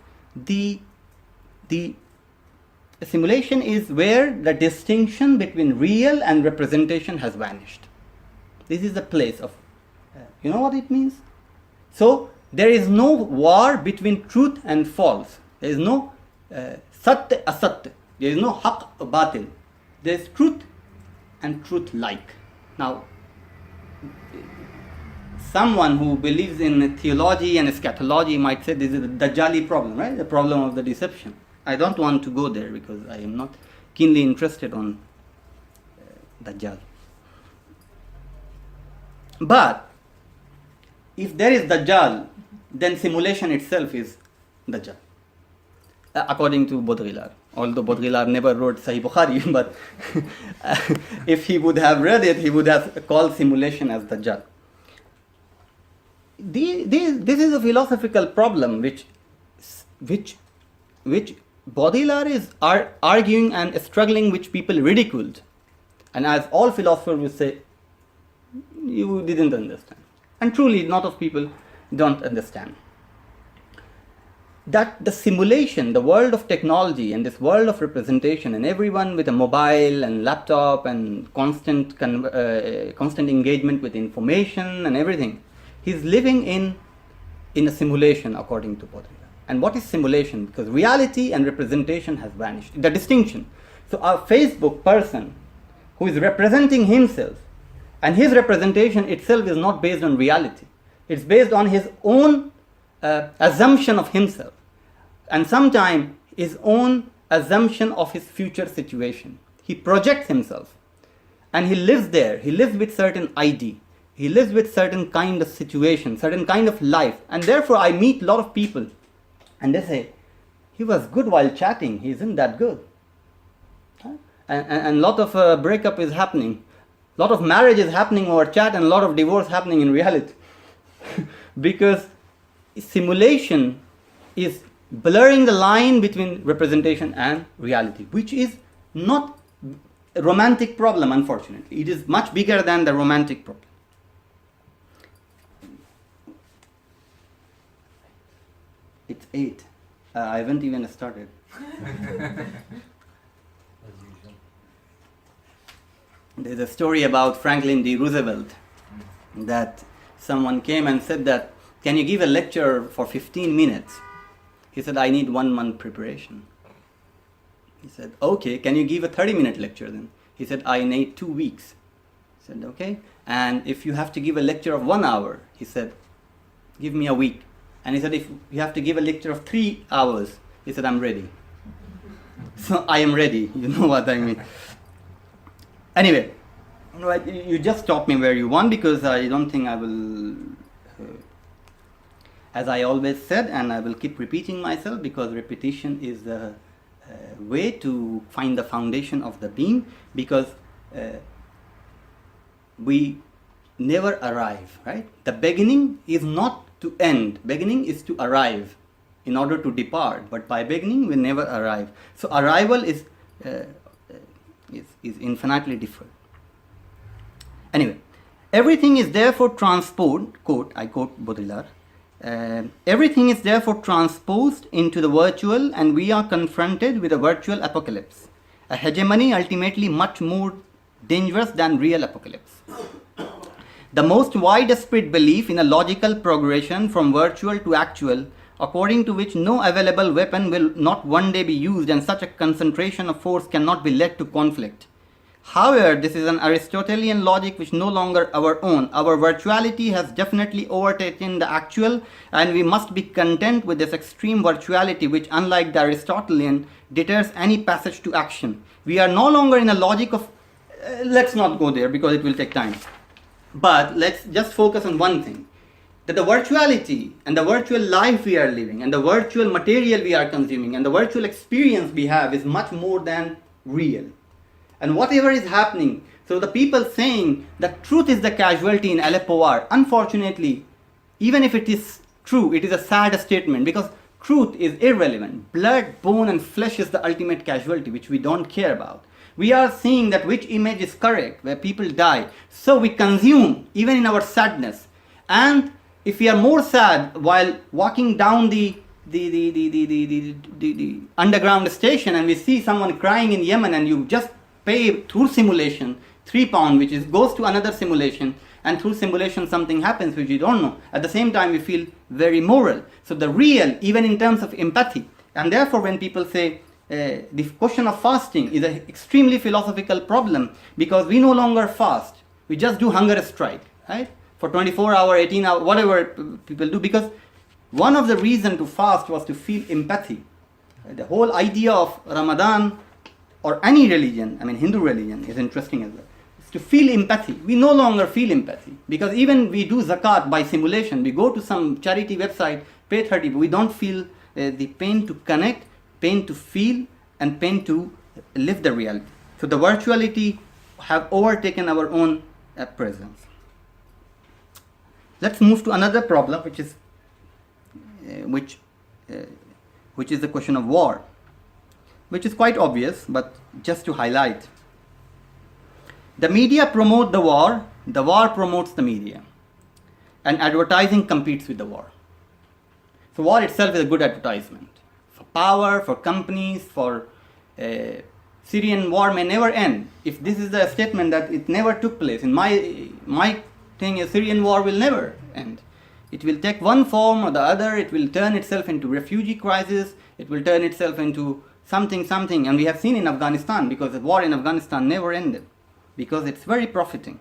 simulation is where the distinction between real and representation has vanished. This is the place of, you know what it means? So there is no war between truth and false. There is no Satya asatya. There is no haq batil. There is truth and truth-like. Now, someone who believes in theology and eschatology might say this is the Dajjali problem, right? The problem of the deception. I don't want to go there because I am not keenly interested on Dajjal. But if there is Dajjal, then simulation itself is Dajjal, according to Baudrillard. Although Baudrillard never wrote Sahih Bukhari, but if he would have read it, he would have called simulation as Dajjal. This is a philosophical problem which Baudrillard is arguing and struggling, which people ridiculed. And as all philosophers will say, you didn't understand. And truly, a lot of people don't understand. That the simulation, the world of technology and this world of representation, and everyone with a mobile and laptop and constant engagement with information and everything, he's living in a simulation according to Baudrillard. And what is simulation? Because reality and representation has vanished. The distinction. So a Facebook person who is representing himself, and his representation itself is not based on reality. It's based on his own assumption of himself, and sometimes his own assumption of his future situation. He projects himself, and he lives there. He lives with certain ID. He lives with certain kind of situation, certain kind of life. And therefore, I meet a lot of people, and they say, he was good while chatting. He isn't that good. And a lot of breakup is happening. A lot of marriage is happening over chat, and a lot of divorce happening in reality. Because simulation is blurring the line between representation and reality, which is not a romantic problem, unfortunately. It is much bigger than the romantic problem. It's 8. I haven't even started. There's a story about Franklin D. Roosevelt that someone came and said that, can you give a lecture for 15 minutes? He said, I need 1 month preparation. He said, okay, can you give a 30-minute lecture then? He said, I need 2 weeks. He said, okay. And if you have to give a lecture of 1 hour, he said, give me a week. And he said, if you have to give a lecture of 3 hours, he said, I'm ready. So I am ready, you know what I mean. Anyway, you just stop me where you want, because I don't think I will, as I always said, and I will keep repeating myself, because repetition is the way to find the foundation of the being, because we never arrive, right? The beginning is not to end. Beginning is to arrive in order to depart, but by beginning we never arrive. So arrival is infinitely different. Anyway, everything is therefore transposed, I quote Baudrillard, everything is therefore transposed into the virtual, and we are confronted with a virtual apocalypse, a hegemony ultimately much more dangerous than real apocalypse. The most widespread belief in a logical progression from virtual to actual, according to which no available weapon will not one day be used, and such a concentration of force cannot be led to conflict. However, this is an Aristotelian logic which no longer our own. Our virtuality has definitely overtaken the actual, and we must be content with this extreme virtuality which, unlike the Aristotelian, deters any passage to action. We are no longer in a logic of, let's not go there because it will take time. But let's just focus on one thing, that the virtuality and the virtual life we are living and the virtual material we are consuming and the virtual experience we have is much more than real. And whatever is happening, so the people saying that truth is the casualty in Aleppo war, unfortunately, even if it is true, it is a sad statement, because truth is irrelevant. Blood, bone and flesh is the ultimate casualty, which we don't care about. We are seeing that which image is correct, where people die. So we consume, even in our sadness. And if we are more sad while walking down the underground station, and we see someone crying in Yemen, and you just pay through simulation £3, which goes to another simulation, and through simulation something happens which you don't know. At the same time, we feel very moral. So the real, even in terms of empathy. And therefore, when people say, the question of fasting is an extremely philosophical problem, because we no longer fast. We just do hunger strike, right? For 24 hours, 18 hours, whatever people do. Because one of the reasons to fast was to feel empathy. The whole idea of Ramadan or any religion, I mean Hindu religion is interesting as well. It's to feel empathy. We no longer feel empathy, because even we do zakat by simulation. We go to some charity website, pay 30, but we don't feel the pain to connect, pain to feel, and pain to live the reality. So the virtuality have overtaken our own presence. Let's move to another problem, which is the question of war, which is quite obvious, but just to highlight. The media promote the war promotes the media, and advertising competes with the war. So war itself is a good advertisement. For power, for companies, for Syrian war may never end. If this is the statement that it never took place, in my thing is Syrian war will never end. It will take one form or the other. It will turn itself into refugee crisis. It will turn itself into something. And we have seen in Afghanistan, because the war in Afghanistan never ended, because it's very profiting.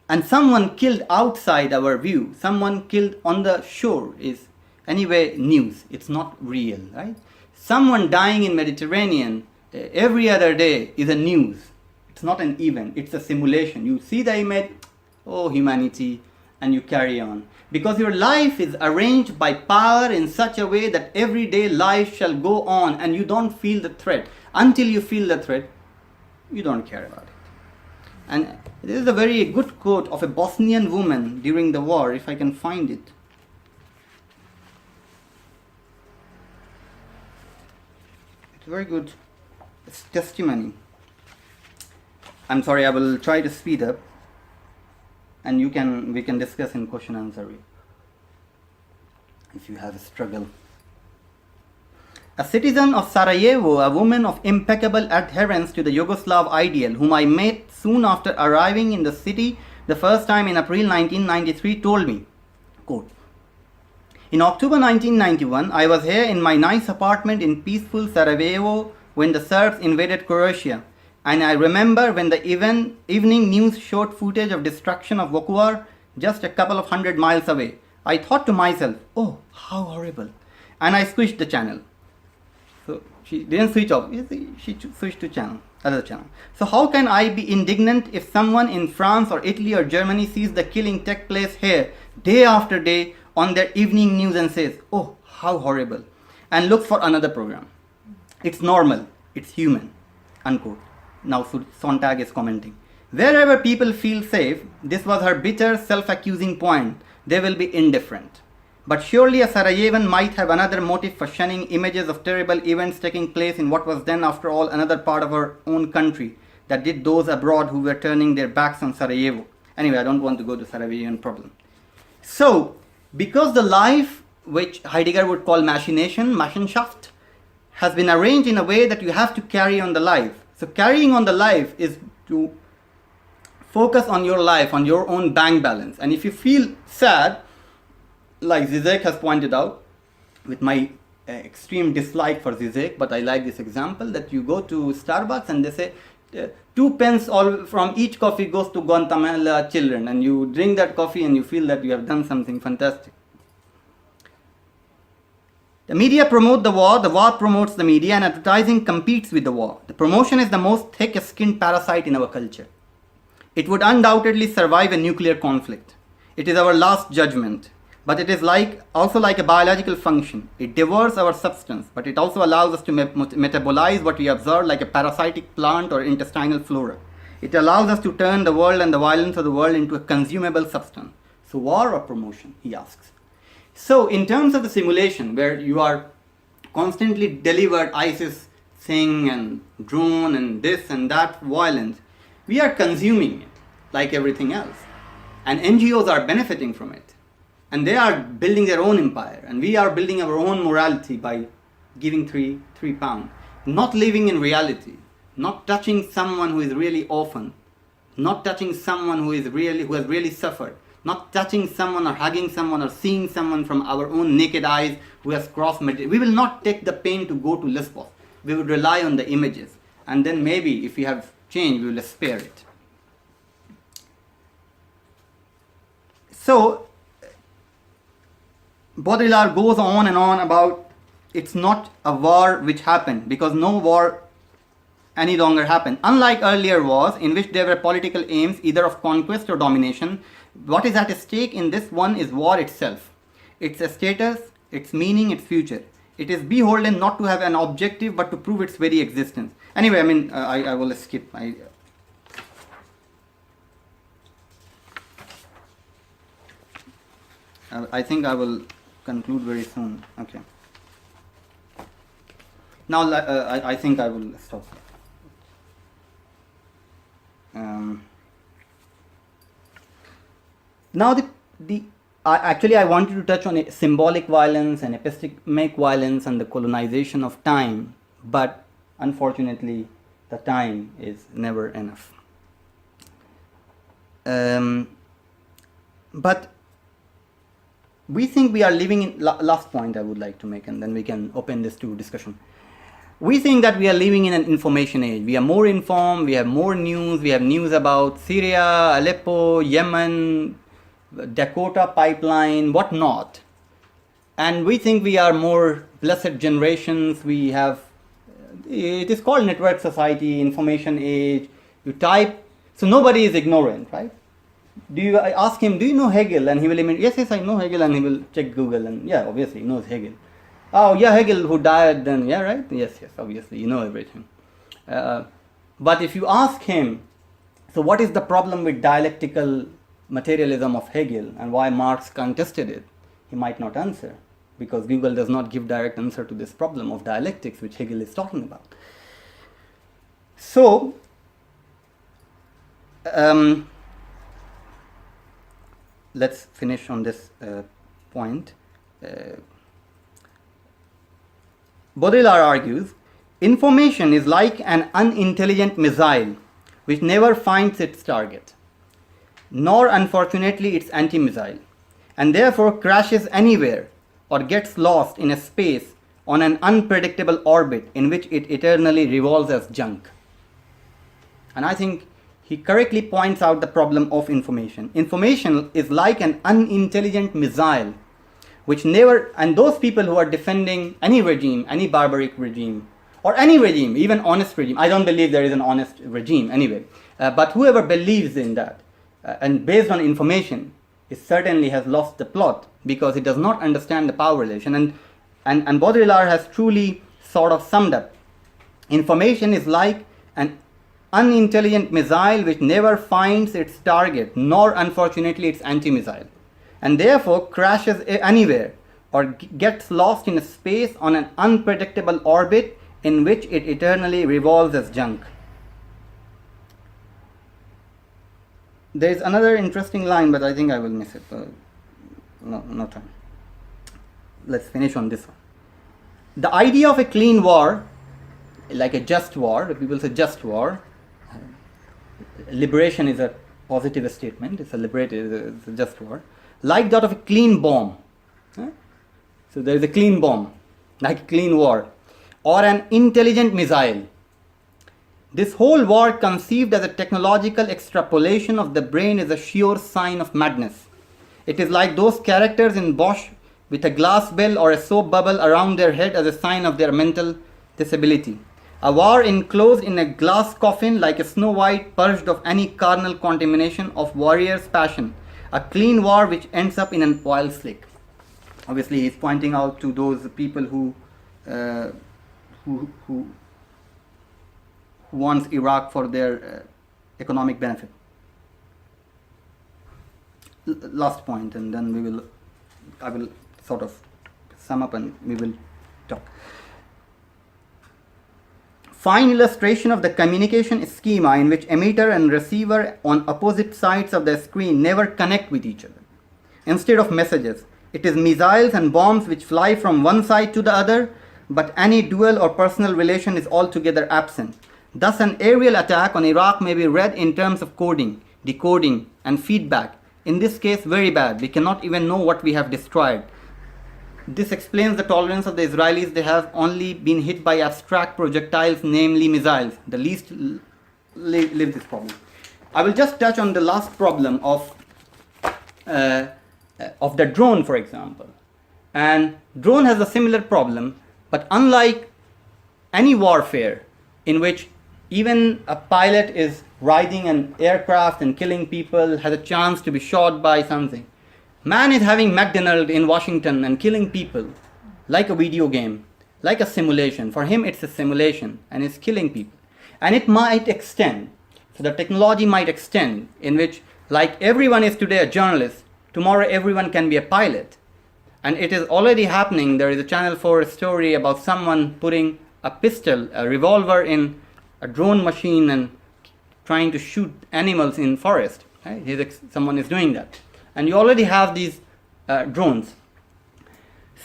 And someone killed outside our view, someone killed on the shore is anyway news. It's not real, right? Someone dying in Mediterranean every other day is a news. It's not an event, it's a simulation. You see the image, oh, humanity, and you carry on. Because your life is arranged by power in such a way that everyday life shall go on and you don't feel the threat. Until you feel the threat, you don't care about it. And this is a very good quote of a Bosnian woman during the war, if I can find it. It's very good. It's testimony. I'm sorry, I will try to speed up, and we can discuss in question answer if you have a struggle. A citizen of Sarajevo, a woman of impeccable adherence to the Yugoslav ideal, whom I met soon after arriving in the city the first time in April 1993, told me, quote, "In October 1991, I was here in my nice apartment in peaceful Sarajevo when the Serbs invaded Croatia, and I remember when the evening news showed footage of destruction of Vukovar just a couple of 100 miles away. I thought to myself, oh, how horrible, and I switched the channel." So she didn't switch off, she switched to other channel. So how can I be indignant if someone in France or Italy or Germany sees the killing take place here day after day on their evening news and says, oh, how horrible, and looks for another program? It's normal, it's human, unquote. Now Sontag is commenting. Wherever people feel safe, this was her bitter, self-accusing point, they will be indifferent. But surely a Sarajevan might have another motive for shunning images of terrible events taking place in what was then, after all, another part of our own country that did those abroad who were turning their backs on Sarajevo. Anyway, I don't want to go to Sarajevian problem. So, because the life, which Heidegger would call Machenschaft, has been arranged in a way that you have to carry on the life. So carrying on the life is to focus on your life, on your own bank balance. And if you feel sad, like Zizek has pointed out, with my extreme dislike for Zizek, but I like this example, that you go to Starbucks and they say 2 pence all from each coffee goes to Guatemala children, and you drink that coffee and you feel that you have done something fantastic. The media promote the war promotes the media, and advertising competes with the war. The promotion is the most thick-skinned parasite in our culture. It would undoubtedly survive a nuclear conflict. It is our last judgment. But it is also like a biological function. It devours our substance, but it also allows us to metabolize what we observe like a parasitic plant or intestinal flora. It allows us to turn the world and the violence of the world into a consumable substance. So war or promotion, he asks. So in terms of the simulation, where you are constantly delivered ISIS thing and drone and this and that violence, we are consuming it like everything else. And NGOs are benefiting from it. And they are building their own empire, and we are building our own morality by giving three pounds. Not living in reality, not touching someone who is really orphaned, not touching someone who has really suffered, not touching someone or hugging someone or seeing someone from our own naked eyes who has crossed Mediterranean. We will not take the pain to go to Lesbos. We will rely on the images, and then maybe if we have change, we will spare it. So Baudrillard goes on and on about it's not a war which happened, because no war any longer happened. Unlike earlier wars in which there were political aims either of conquest or domination, what is at stake in this one is war itself. Its status, its meaning, its future. It is beholden not to have an objective but to prove its very existence. Anyway, I will skip. I think I will conclude very soon. Okay. Now I think I will stop. Now actually I wanted to touch on symbolic violence and epistemic violence and the colonization of time, but unfortunately the time is never enough. But we think we are living in last point I would like to make, and then we can open this to discussion. we think that we are living in an information age. We are more informed, we have more news, we have news about Syria, Aleppo, Yemen, Dakota pipeline, whatnot. And we think we are more blessed generations. We have, it is called network society, information age. You type, so nobody is ignorant, right? I ask him, do you know Hegel? And he will immediately, yes, I know Hegel, and he will check Google, and yeah, obviously he knows Hegel. Oh, yeah, Hegel who died then, yeah, right? Yes, obviously, you know everything. But if you ask him, so what is the problem with dialectical materialism of Hegel and why Marx contested it? He might not answer, because Google does not give direct answer to this problem of dialectics which Hegel is talking about. So, let's finish on this point. Baudrillard argues, information is like an unintelligent missile which never finds its target, nor unfortunately its anti-missile, and therefore crashes anywhere or gets lost in a space on an unpredictable orbit in which it eternally revolves as junk. And I think he correctly points out the problem of information. Information is like an unintelligent missile which never, and those people who are defending any regime, any barbaric regime, or any regime, even honest regime, I don't believe there is an honest regime anyway, but whoever believes in that, and based on information, it certainly has lost the plot because it does not understand the power relation. And Baudrillard has truly sort of summed up. Information is like an unintelligent missile which never finds its target, nor unfortunately its anti-missile, and therefore crashes anywhere or gets lost in a space on an unpredictable orbit in which it eternally revolves as junk. There is another interesting line, but I think I will miss it. No time. Let's finish on this one. The idea of a clean war, like a just war, people say just war. Liberation is a positive statement. It's a just war. Like that of a clean bomb. So there is a clean bomb, like a clean war, or an intelligent missile. This whole war, conceived as a technological extrapolation of the brain, is a sure sign of madness. It is like those characters in Bosch with a glass bell or a soap bubble around their head as a sign of their mental disability. A war enclosed in a glass coffin like a Snow White, purged of any carnal contamination of warrior's passion. A clean war which ends up in an oil slick. Obviously, he's pointing out to those people who wants Iraq for their economic benefit. Last point, and then I will sort of sum up and we will talk. Fine illustration of the communication schema in which emitter and receiver on opposite sides of the screen never connect with each other. Instead of messages, it is missiles and bombs which fly from one side to the other, but any dual or personal relation is altogether absent. Thus, an aerial attack on Iraq may be read in terms of coding, decoding, and feedback. In this case, very bad. We cannot even know what we have destroyed. This explains the tolerance of the Israelis. They have only been hit by abstract projectiles, namely missiles. The least live this problem. I will just touch on the last problem of the drone, for example. And drone has a similar problem, but unlike any warfare in which even a pilot is riding an aircraft and killing people, has a chance to be shot by something. Man is having McDonald's in Washington and killing people like a video game, like a simulation. For him, it's a simulation and it's killing people. And it might extend. So the technology might extend in which, like everyone is today a journalist, tomorrow everyone can be a pilot. And it is already happening. There is a Channel 4 story about someone putting a pistol, a revolver in a drone machine and trying to shoot animals in forest. Right? Someone is doing that. And you already have these drones.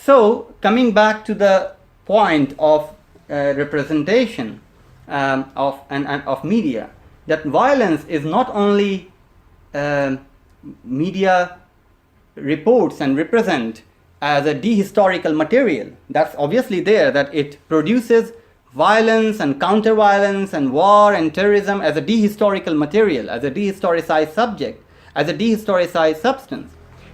So, coming back to the point of representation of media, that violence is not only media reports and represent as a dehistorical material. That's obviously there, that it produces violence and counter-violence and war and terrorism as a dehistorical material, as a dehistoricized subject, as a dehistoricized substance.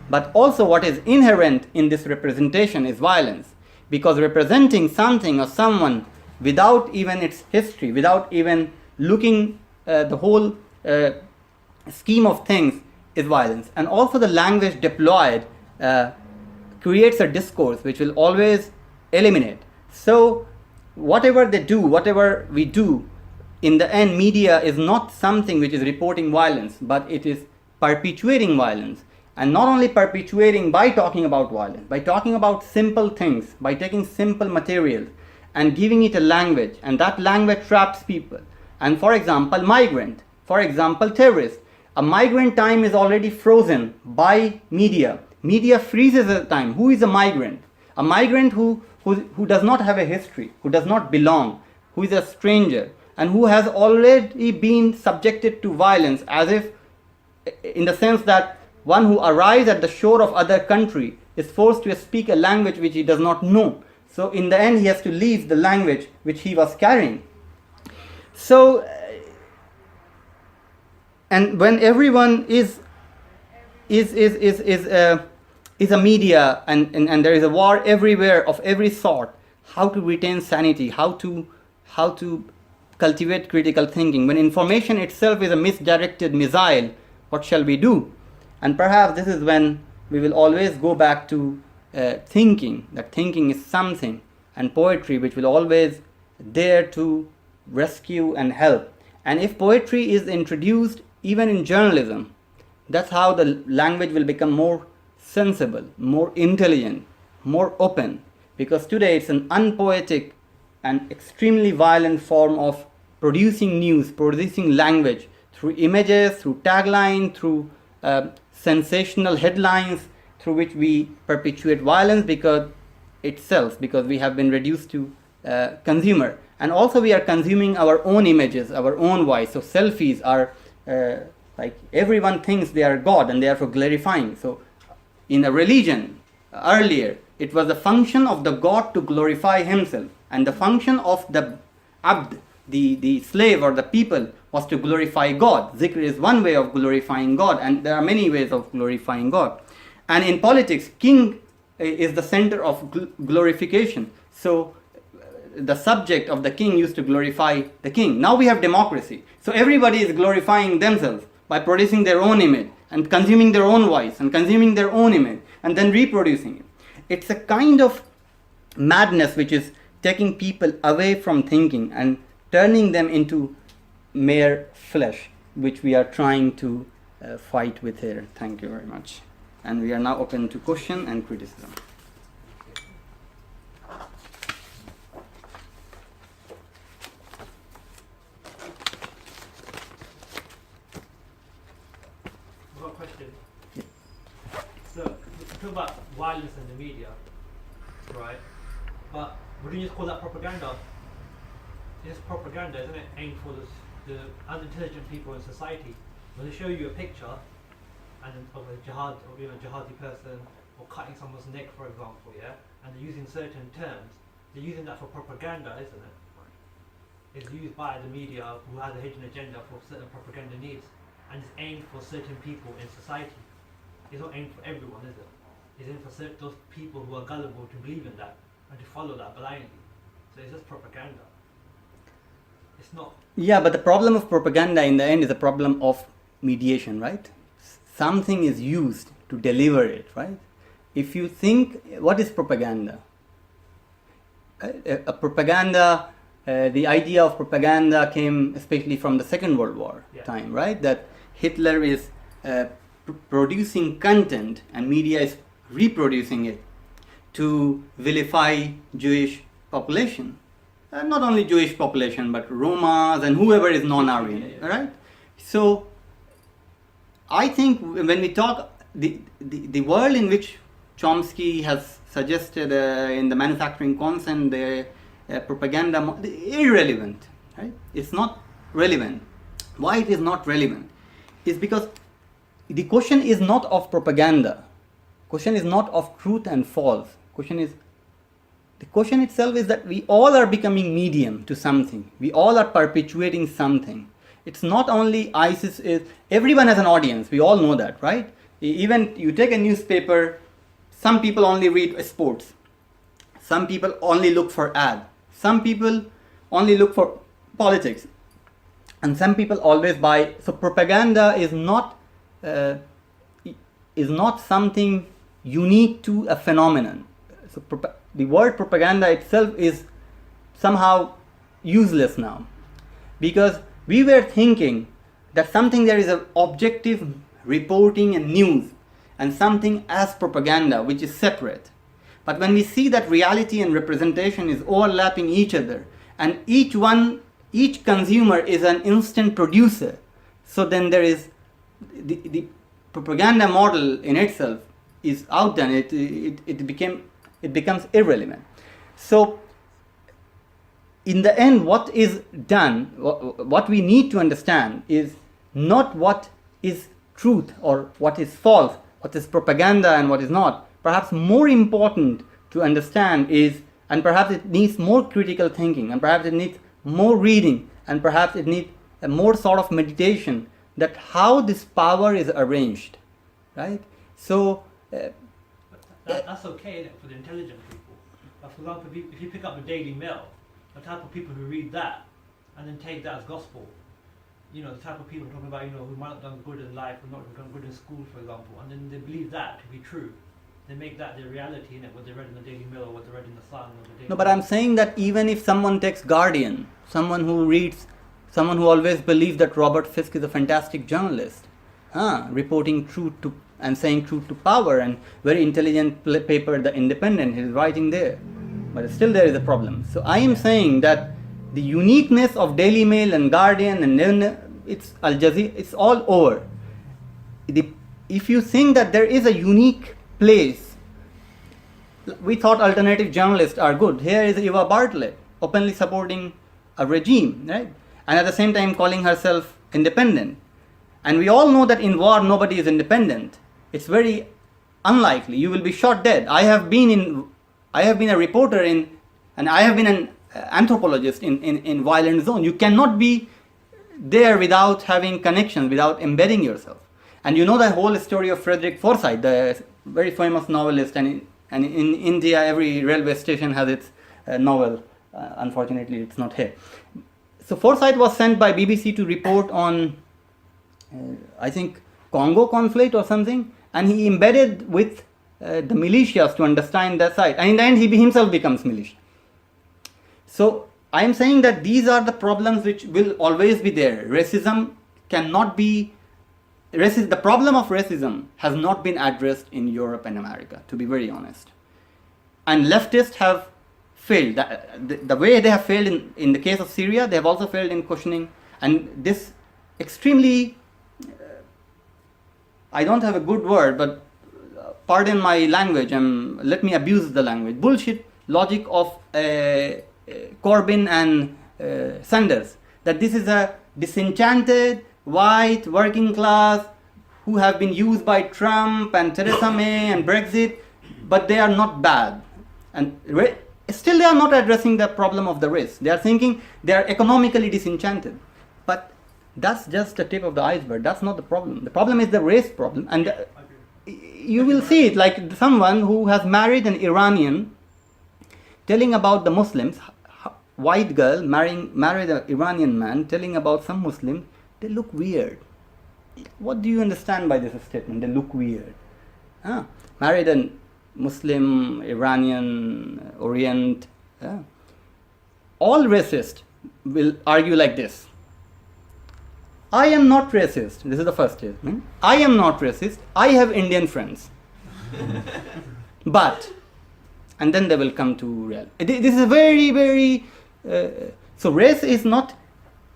But also what is inherent in this representation is violence, because representing something or someone without even its history, without even looking the whole scheme of things is violence. And also the language deployed creates a discourse which will always eliminate. So whatever they do, whatever we do, in the end media is not something which is reporting violence, but it is perpetuating violence. And not only perpetuating by talking about violence, by talking about simple things, by taking simple materials and giving it a language, and that language traps people. And for example, migrant, for example, terrorist. A migrant time is already frozen by media. Media freezes the time. Who is a migrant? A migrant who does not have a history, who does not belong, who is a stranger, and who has already been subjected to violence, as if, in the sense that one who arrives at the shore of other country is forced to speak a language which he does not know. So in the end he has to leave the language which he was carrying. So, and when everyone is a media and there is a war everywhere of every sort, how to retain sanity, how to cultivate critical thinking? When information itself is a misdirected missile, what shall we do? And perhaps this is when we will always go back to thinking, that thinking is something, and poetry which will always dare to rescue and help. And if poetry is introduced even in journalism, that's how the language will become more sensible, more intelligent, more open. Because today it's an unpoetic and extremely violent form of producing news, producing language through images, through tagline, through sensational headlines, through which we perpetuate violence because we have been reduced to consumer. And also we are consuming our own images, our own voice. So selfies are like everyone thinks they are God and they are for glorifying. So in a religion earlier, it was the function of the God to glorify himself, and the function of the abd, the slave or the people, was to glorify God. Zikr is one way of glorifying God, and there are many ways of glorifying God. And in politics, king is the center of glorification. So the subject of the king used to glorify the king. Now we have democracy. So everybody is glorifying themselves by producing their own image and consuming their own voice and consuming their own image and then reproducing it. It's a kind of madness which is taking people away from thinking and turning them into mere flesh, which we are trying to fight with here. Thank you very much. And we are now open to question and criticism. I've got a question. So, we talk about violence in the media, right? But wouldn't you just call that propaganda? It's propaganda, isn't it? Aimed for the unintelligent people in society. When they show you a picture and of a jihadi person or cutting someone's neck, for example, yeah, and they're using certain terms, they're using that for propaganda, isn't it? It's used by the media who has a hidden agenda for certain propaganda needs, and it's aimed for certain people in society. It's not aimed for everyone, is it? It's aimed for those people who are gullible to believe in that and to follow that blindly. So it's just propaganda. It's not. Yeah, but the problem of propaganda in the end is a problem of mediation, right? Something is used to deliver it, right? If you think, what is propaganda? The idea of propaganda came especially from the Second World War time, right? That Hitler is producing content and media is reproducing it to vilify Jewish population. Not only Jewish population, but Romas and whoever is non-Aryan, right? So, I think when we talk, the world in which Chomsky has suggested in the manufacturing consent, the propaganda, irrelevant, right? It's not relevant. Why it is not relevant? Is because the question is not of propaganda. Question is not of truth and false. Question is, The question itself is that we all are becoming medium to something. We all are perpetuating something. It's not only ISIS, everyone has an audience. We all know that, right? Even you take a newspaper, some people only read sports. Some people only look for ads. Some people only look for politics. And some people always buy. So propaganda is not something unique to a phenomenon. So the word propaganda itself is somehow useless now, because we were thinking that something there is an objective reporting and news, and something as propaganda which is separate. But when we see that reality and representation is overlapping each other, and each consumer is an instant producer, so then there is the propaganda model in itself is outdone. It becomes irrelevant. So in the end, what is done, what we need to understand is not what is truth or what is false, what is propaganda and what is not. Perhaps more important to understand is, and perhaps it needs more critical thinking, and perhaps it needs more reading, and perhaps it needs a more sort of meditation, that how this power is arranged, right? So that's okay for the intelligent people. But for example, if you pick up the Daily Mail, the type of people who read that and then take that as gospel, the type of people talking about, who might not have done good in life, who might not have done good in school, for example, and then they believe that to be true. They make that their reality, what they read in the Daily Mail or what they read in the Sun or the Daily No, but I'm saying that even if someone takes Guardian, someone who always believes that Robert Fisk is a fantastic journalist, reporting truth to and saying truth to power, and very intelligent paper, The Independent, he's writing there. But still there is a problem. So I am saying that the uniqueness of Daily Mail and Guardian and it's Al Jazeera, it's all over. If you think that there is a unique place, we thought alternative journalists are good. Here is Eva Bartlett openly supporting a regime, right? And at the same time calling herself independent. And we all know that in war nobody is independent. It's very unlikely. You will be shot dead. I have been a reporter and I have been an anthropologist in violent zone. You cannot be there without having connections, without embedding yourself. And you know the whole story of Frederick Forsyth, the very famous novelist, and in India every railway station has its novel. Unfortunately, it's not here. So Forsyth was sent by BBC to report on, I think, Congo conflict or something, and he embedded with the militias to understand that side. And in the end, he himself becomes militia. So I am saying that these are the problems which will always be there. Racism cannot be... the problem of racism has not been addressed in Europe and America, to be very honest. And leftists have failed. The way they have failed in the case of Syria, they have also failed in questioning. And this extremely... I don't have a good word, but pardon my language, let me abuse the language. Bullshit logic of Corbyn and Sanders, that this is a disenchanted, white, working class who have been used by Trump and Theresa May and Brexit, but they are not bad. And still they are not addressing the problem of the race. They are thinking they are economically disenchanted. But that's just the tip of the iceberg. That's not the problem. The problem is the race problem. And you will see it like someone who has married an Iranian telling about the Muslims, white girl married an Iranian man telling about some Muslims, they look weird. What do you understand by this statement? They look weird. Married a Muslim, Iranian, Orient. All racists will argue like this. I am not racist. This is the first statement. I am not racist. I have Indian friends. But, and then they will come to reality. This is a very, very... so race is not...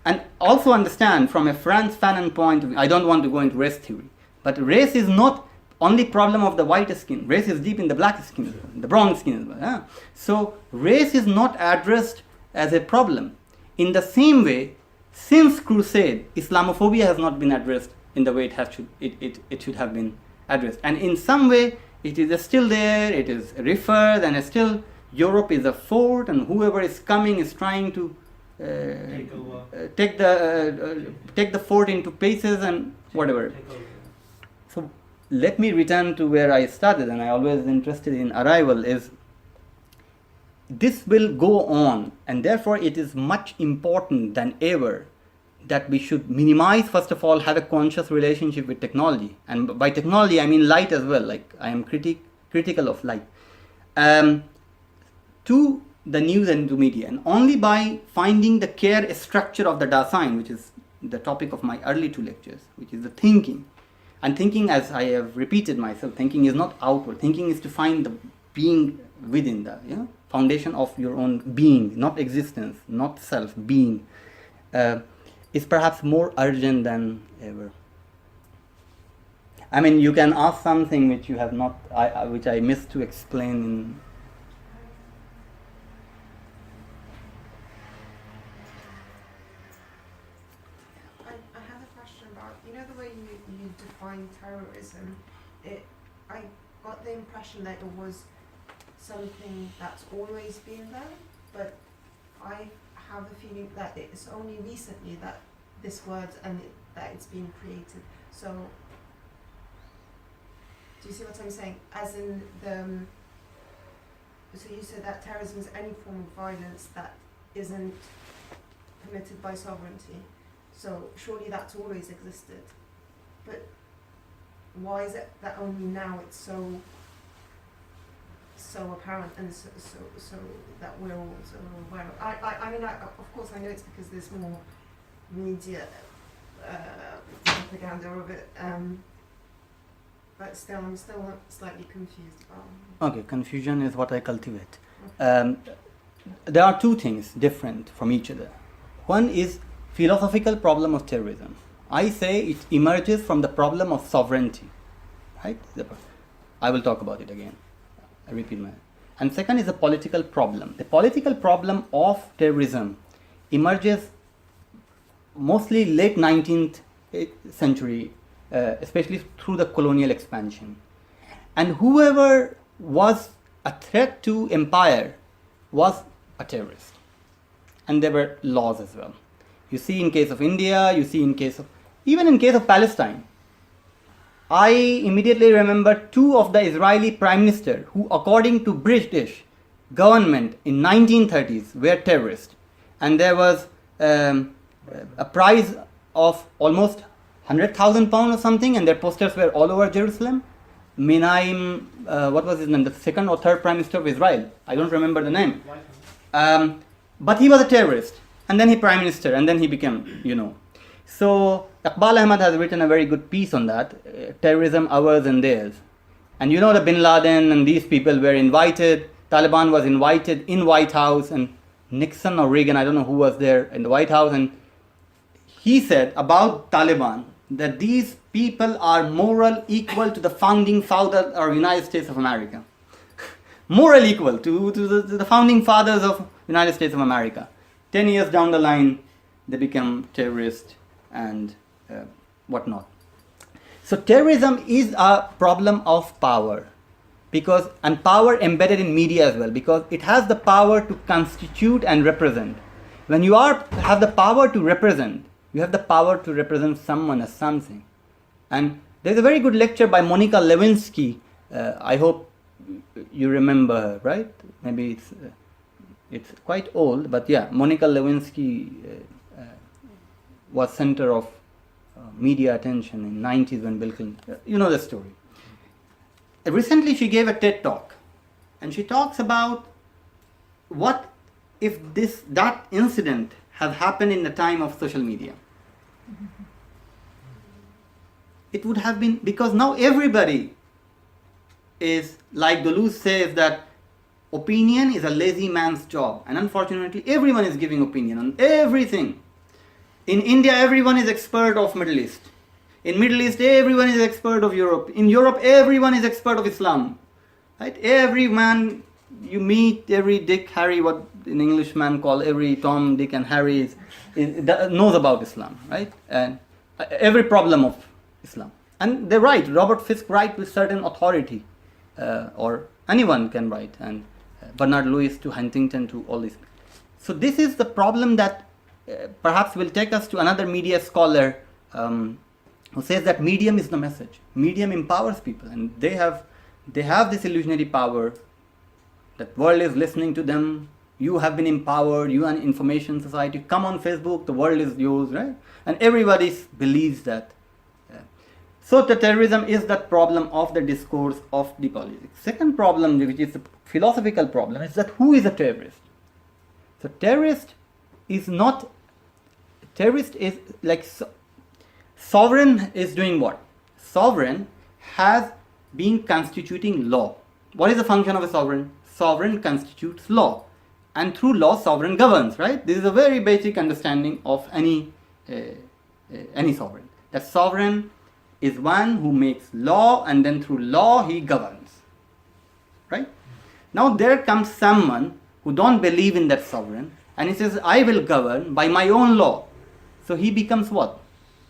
And also understand from a Frantz Fanon point of view, I don't want to go into race theory, but race is not only problem of the white skin. Race is deep in the black skin, the brown skin as well. So race is not addressed as a problem. In the same way, since Crusade, Islamophobia has not been addressed in the way it should have been addressed. And in some way, it is still there, it is referred, and still Europe is a fort, and whoever is coming is trying to Take over. take the fort into pieces and whatever. Take over. So let me return to where I started, and I always interested in arrival is this will go on, and therefore it is much important than ever that we should minimize, first of all, have a conscious relationship with technology. And by technology, I mean light as well. Like I am critical of light. To the news and to media, and only by finding the care structure of the Dasein, which is the topic of my early two lectures, which is the thinking. And thinking, as I have repeated myself, thinking is not outward. Thinking is to find the being within, the foundation of your own being, not existence, not self, being, is perhaps more urgent than ever. I mean, you can ask something which you have not, which I missed to explain in. I have a question about, the way you define terrorism, I got the impression that it was something that's always been there, but I have a feeling that it's only recently that this word that it's been created. So, do you see what I'm saying? As in so you said that terrorism is any form of violence that isn't permitted by sovereignty. So surely that's always existed. But why is it that only now it's so apparent and so that we're all so aware of? I mean, of course I know it's because there's more media propaganda of it, but still I'm still slightly confused about. Okay, confusion is what I cultivate. There are two things different from each other. One is philosophical problem of terrorism. I say it emerges from the problem of sovereignty, right? I will talk about it again. I repeat my. And second is the political problem. The political problem of terrorism emerges mostly late 19th century, especially through the colonial expansion. And whoever was a threat to empire was a terrorist. And there were laws as well. You see in case of India, you see in case of, even in case of Palestine. I immediately remember two of the Israeli prime minister who, according to British government in 1930s, were terrorists. And there was a prize of almost £100,000 or something, and their posters were all over Jerusalem. Minaim, what was his name? The second or third prime minister of Israel. I don't remember the name. But he was a terrorist. And then he prime minister, and then he became, So Iqbal Ahmad has written a very good piece on that, terrorism, ours and theirs. And the Bin Laden and these people were invited, Taliban was invited in White House, and Nixon or Reagan, I don't know who was there in the White House, and he said about Taliban that these people are moral equal to the founding father of United States of America. Moral equal to the founding fathers of United States of America. 10 years down the line, they become terrorists and whatnot. So terrorism is a problem of power, and power embedded in media as well, because it has the power to constitute and represent. When you have the power to represent, you have the power to represent someone as something. And there's a very good lecture by Monica Lewinsky. I hope you remember her, right? Maybe it's quite old, but yeah, Monica Lewinsky was center of media attention in 90s when Bill Clinton, you know the story. Recently she gave a TED talk, and she talks about what if that incident had happened in the time of social media. It would have been, because now everybody is, like Deleuze says, that opinion is a lazy man's job, and unfortunately everyone is giving opinion on everything. In India, everyone is expert of Middle East. In Middle East, everyone is expert of Europe. In Europe, everyone is expert of Islam. Right? Every man you meet, every Dick, Harry, what an Englishman call every Tom, Dick and Harry knows about Islam, right? And every problem of Islam. And they write, Robert Fisk writes with certain authority, or anyone can write. And Bernard Lewis to Huntington to all this. So this is the problem that perhaps will take us to another media scholar who says that medium is the message. Medium empowers people, and they have this illusionary power that world is listening to them. You have been empowered. You are an information society. Come on Facebook, the world is yours, right? And everybody believes that. So the terrorism is that problem of the discourse of the politics. Second problem, which is a philosophical problem, is that who is a terrorist? So terrorist is like sovereign is doing what? Sovereign has been constituting law. What is the function of a sovereign? Sovereign constitutes law, and through law sovereign governs, right? This is a very basic understanding of any sovereign. That sovereign is one who makes law, and then through law he governs, right? Now there comes someone who don't believe in that sovereign, and he says, I will govern by my own law. So he becomes what?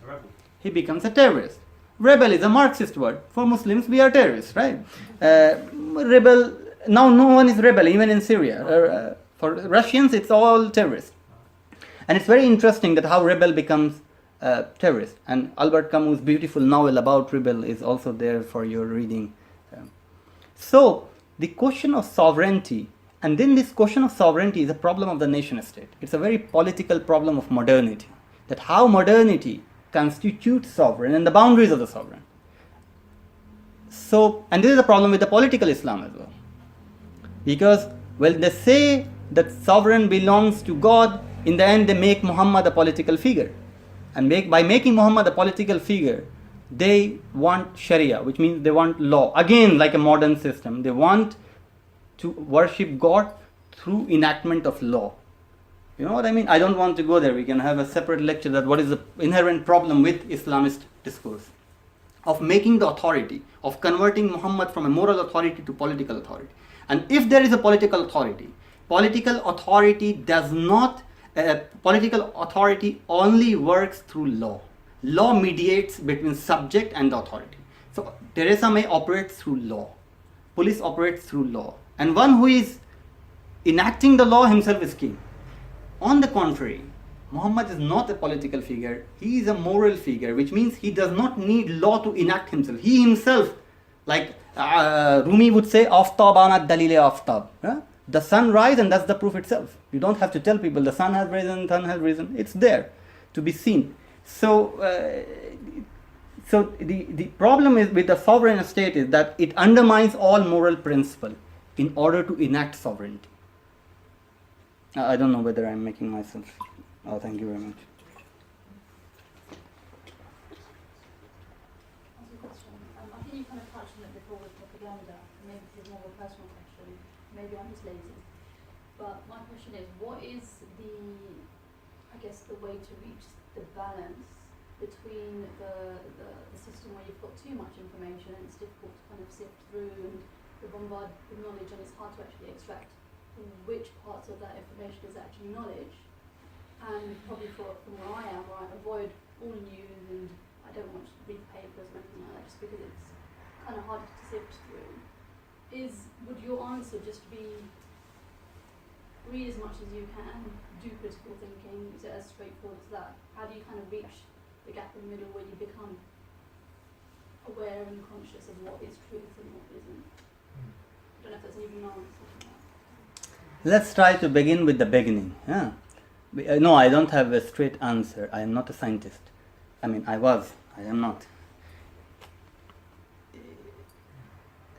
A rebel. He becomes a terrorist. Rebel is a Marxist word. For Muslims, we are terrorists, right? Rebel, now no one is rebel, even in Syria. For Russians, it's all terrorists. And it's very interesting that how rebel becomes terrorist. And Albert Camus' beautiful novel about rebel is also there for your reading. So, the question of sovereignty, and then this question of sovereignty is a problem of the nation state. It's a very political problem of modernity. That how modernity constitutes sovereign and the boundaries of the sovereign. So, and this is a problem with the political Islam as well. Because, well, they say that sovereign belongs to God, in the end they make Muhammad a political figure. And by making Muhammad a political figure, they want Sharia, which means they want law. Again, like a modern system, they want to worship God through enactment of law. You know what I mean? I don't want to go there. We can have a separate lecture that what is the inherent problem with Islamist discourse of making the authority, of converting Muhammad from a moral authority to political authority. And if there is a political authority does not, political authority only works through law. Law mediates between subject and the authority. So Theresa May operates through law. Police operates through law. And one who is enacting the law himself is king. On the contrary, Muhammad is not a political figure. He is a moral figure, which means he does not need law to enact himself. He himself, like Rumi would say, Aftab anat dalile aftab. The sun rises and that's the proof itself. You don't have to tell people the sun has risen. It's there to be seen. So the problem is with the sovereign state is that it undermines all moral principle in order to enact sovereignty. I don't know whether I'm making myself. Oh, thank you very much. That's a question. I think you kind of touched on it before with propaganda. Maybe this is more of a personal question. Maybe I'm just lazy. But my question is, what is the way to reach the balance between the system where you've got too much information and it's difficult to kind of sift through and you're bombarded with knowledge and it's hard to actually extract which parts of that information is actually knowledge, and probably from where I am, where I avoid all news and I don't want to read papers or anything like that just because it's kind of hard to sift through. Would your answer just be read as much as you can, do critical thinking, is it as straightforward as that? How do you kind of reach the gap in the middle where you become aware and conscious of what is truth and what isn't? I don't know if that's even an answer to that. Let's try to begin with the beginning. No, I don't have a straight answer. I am not a scientist. I mean, I am not.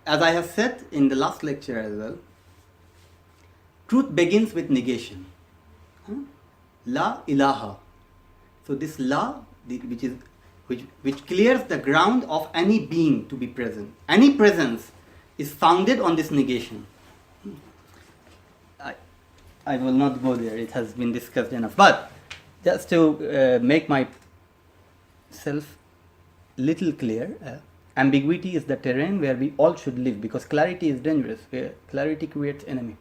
As I have said in the last lecture as well, truth begins with negation. La ilaha. So this la, which clears the ground of any being to be present. Any presence is founded on this negation. I will not go there, it has been discussed enough. But just to make myself little clear, ambiguity is the terrain where we all should live, because clarity is dangerous, where clarity creates enemy.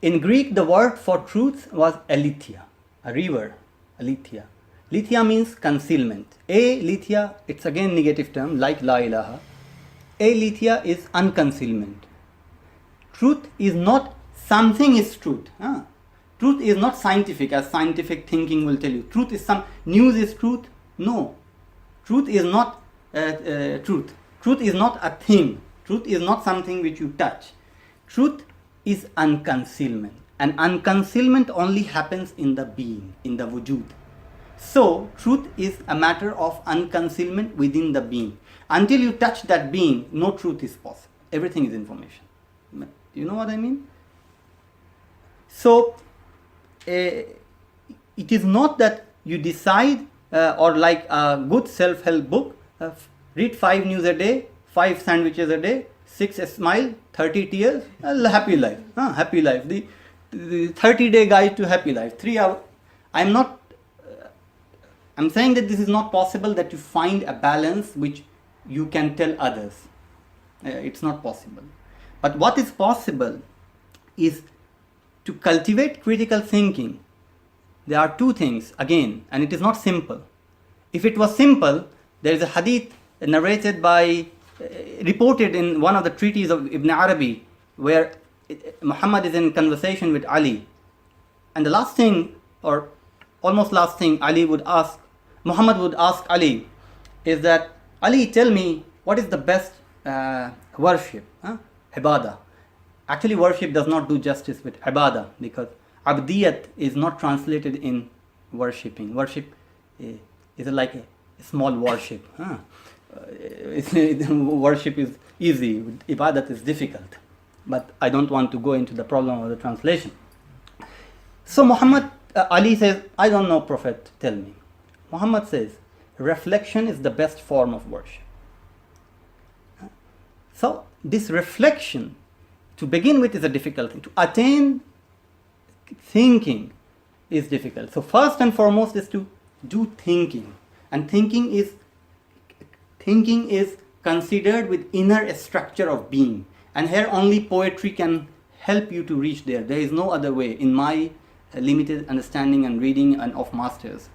In Greek, the word for truth was aletheia, a river, aletheia. Aletheia means concealment. Aletheia, it's again negative term, like la ilaha. Aletheia is unconcealment. Truth is not something is truth. Truth is not scientific, as scientific thinking will tell you. Truth is news is truth. No. Truth is not truth. Truth is not a thing. Truth is not something which you touch. Truth is unconcealment. And unconcealment only happens in the being, in the wujud. So, truth is a matter of unconcealment within the being. Until you touch that being, no truth is possible. Everything is information. You know what I mean? So, it is not that you decide, or like a good self-help book, read 5 news a day, 5 sandwiches a day, 6 a smile, 30 tears, a happy life. Happy life. The 30-day guide to happy life. 3 hours. I'm saying that this is not possible, that you find a balance which you can tell others. It's not possible. But what is possible is to cultivate critical thinking. There are 2 things again, and it is not simple. If it was simple, there is a hadith narrated by, reported in one of the treatises of Ibn Arabi, where Muhammad is in conversation with Ali. And the last thing, or almost last thing, Muhammad would ask Ali, is that, Ali, tell me, what is the best worship? Ibadah. Actually, worship does not do justice with ibadah, because abdiyat is not translated in worshipping. Worship is like a small worship. Worship is easy, ibadat is difficult. But I don't want to go into the problem of the translation. So Ali says, I don't know, Prophet, tell me. Muhammad says, reflection is the best form of worship. So this reflection, to begin with, is a difficult thing. To attain thinking is difficult. So first and foremost is to do thinking. And thinking is considered with inner structure of being. And here only poetry can help you to reach there. There is no other way, in my limited understanding and reading and of masters.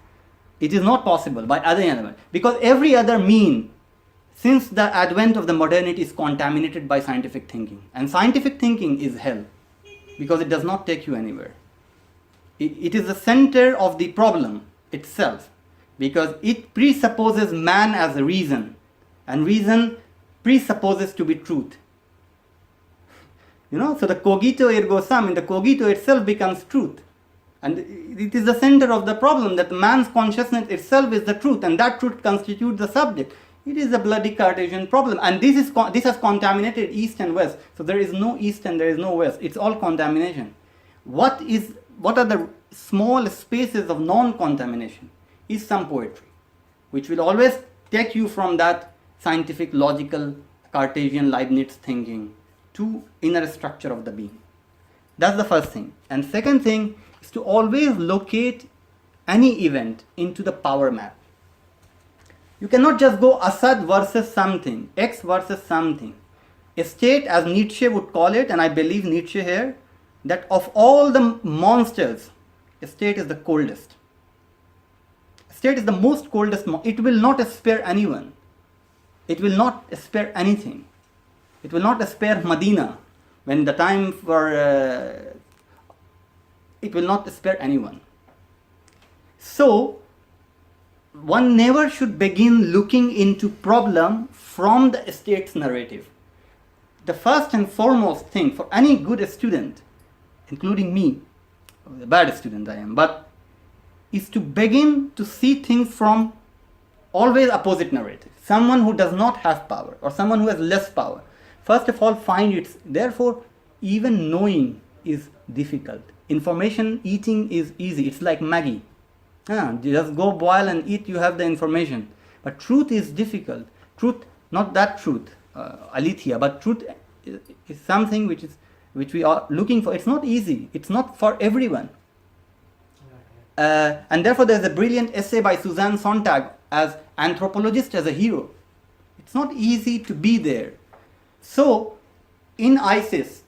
It is not possible by other element, because every other mean, since the advent of the modernity, is contaminated by scientific thinking. And scientific thinking is hell, because it does not take you anywhere. It is the center of the problem itself, because it presupposes man as a reason, and reason presupposes to be truth. So the cogito ergo sum, in the cogito itself becomes truth. And it is the center of the problem, that man's consciousness itself is the truth, and that truth constitutes the subject. It is a bloody Cartesian problem, and this has contaminated East and West. So there is no East and there is no West. It's all contamination. What are the small spaces of non-contamination? Is some poetry, which will always take you from that scientific, logical, Cartesian, Leibniz thinking to inner structure of the being. That's the first thing. And second thing is to always locate any event into the power map. You cannot just go Assad versus something, X versus something. A state, as Nietzsche would call it, and I believe Nietzsche here, that of all the monsters, a state is the coldest. A state is the most coldest. It will not spare anyone. It will not spare anything. It will not spare Medina when the time for... it will not spare anyone. So, one never should begin looking into problem from the state's narrative. The first and foremost thing for any good student, including me, the bad student I am, but is to begin to see things from always opposite narrative. Someone who does not have power, or someone who has less power. First of all, find it. Therefore, even knowing is difficult. Information eating is easy. It's like Maggie. Just go boil and eat, you have the information. But truth is difficult. Truth, not that truth, aletheia, but truth is something which we are looking for. It's not easy. It's not for everyone. And therefore, there's a brilliant essay by Susan Sontag as anthropologist as a hero. It's not easy to be there. So, in ISIS,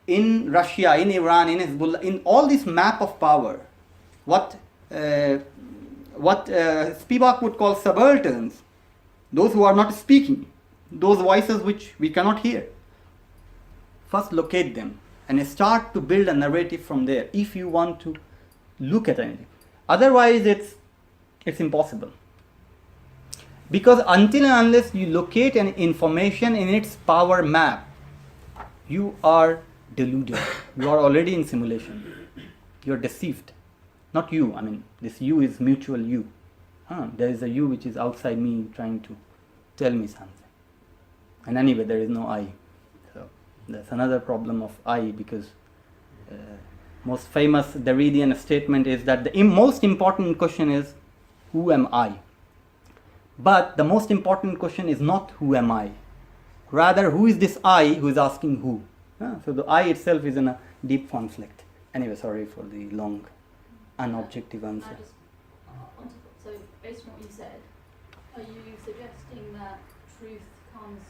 in Russia, in Iran, in Hezbollah, in all this map of power, what Spivak would call subalterns, those who are not speaking, those voices which we cannot hear. First locate them and start to build a narrative from there if you want to look at anything. Otherwise it's impossible. Because until and unless you locate an information in its power map, you are deluded. You are already in simulation. You are deceived. Not you. I mean, this you is mutual you. There is a you which is outside me trying to tell me something. And anyway, there is no I. So that's another problem of I, because most famous Derridian statement is that the most important question is, who am I? But the most important question is not who am I. Rather, who is this I who is asking who? So the I itself is in a deep conflict. Anyway, sorry for the long, unobjective answer. So, based on what you said, are you suggesting that truth comes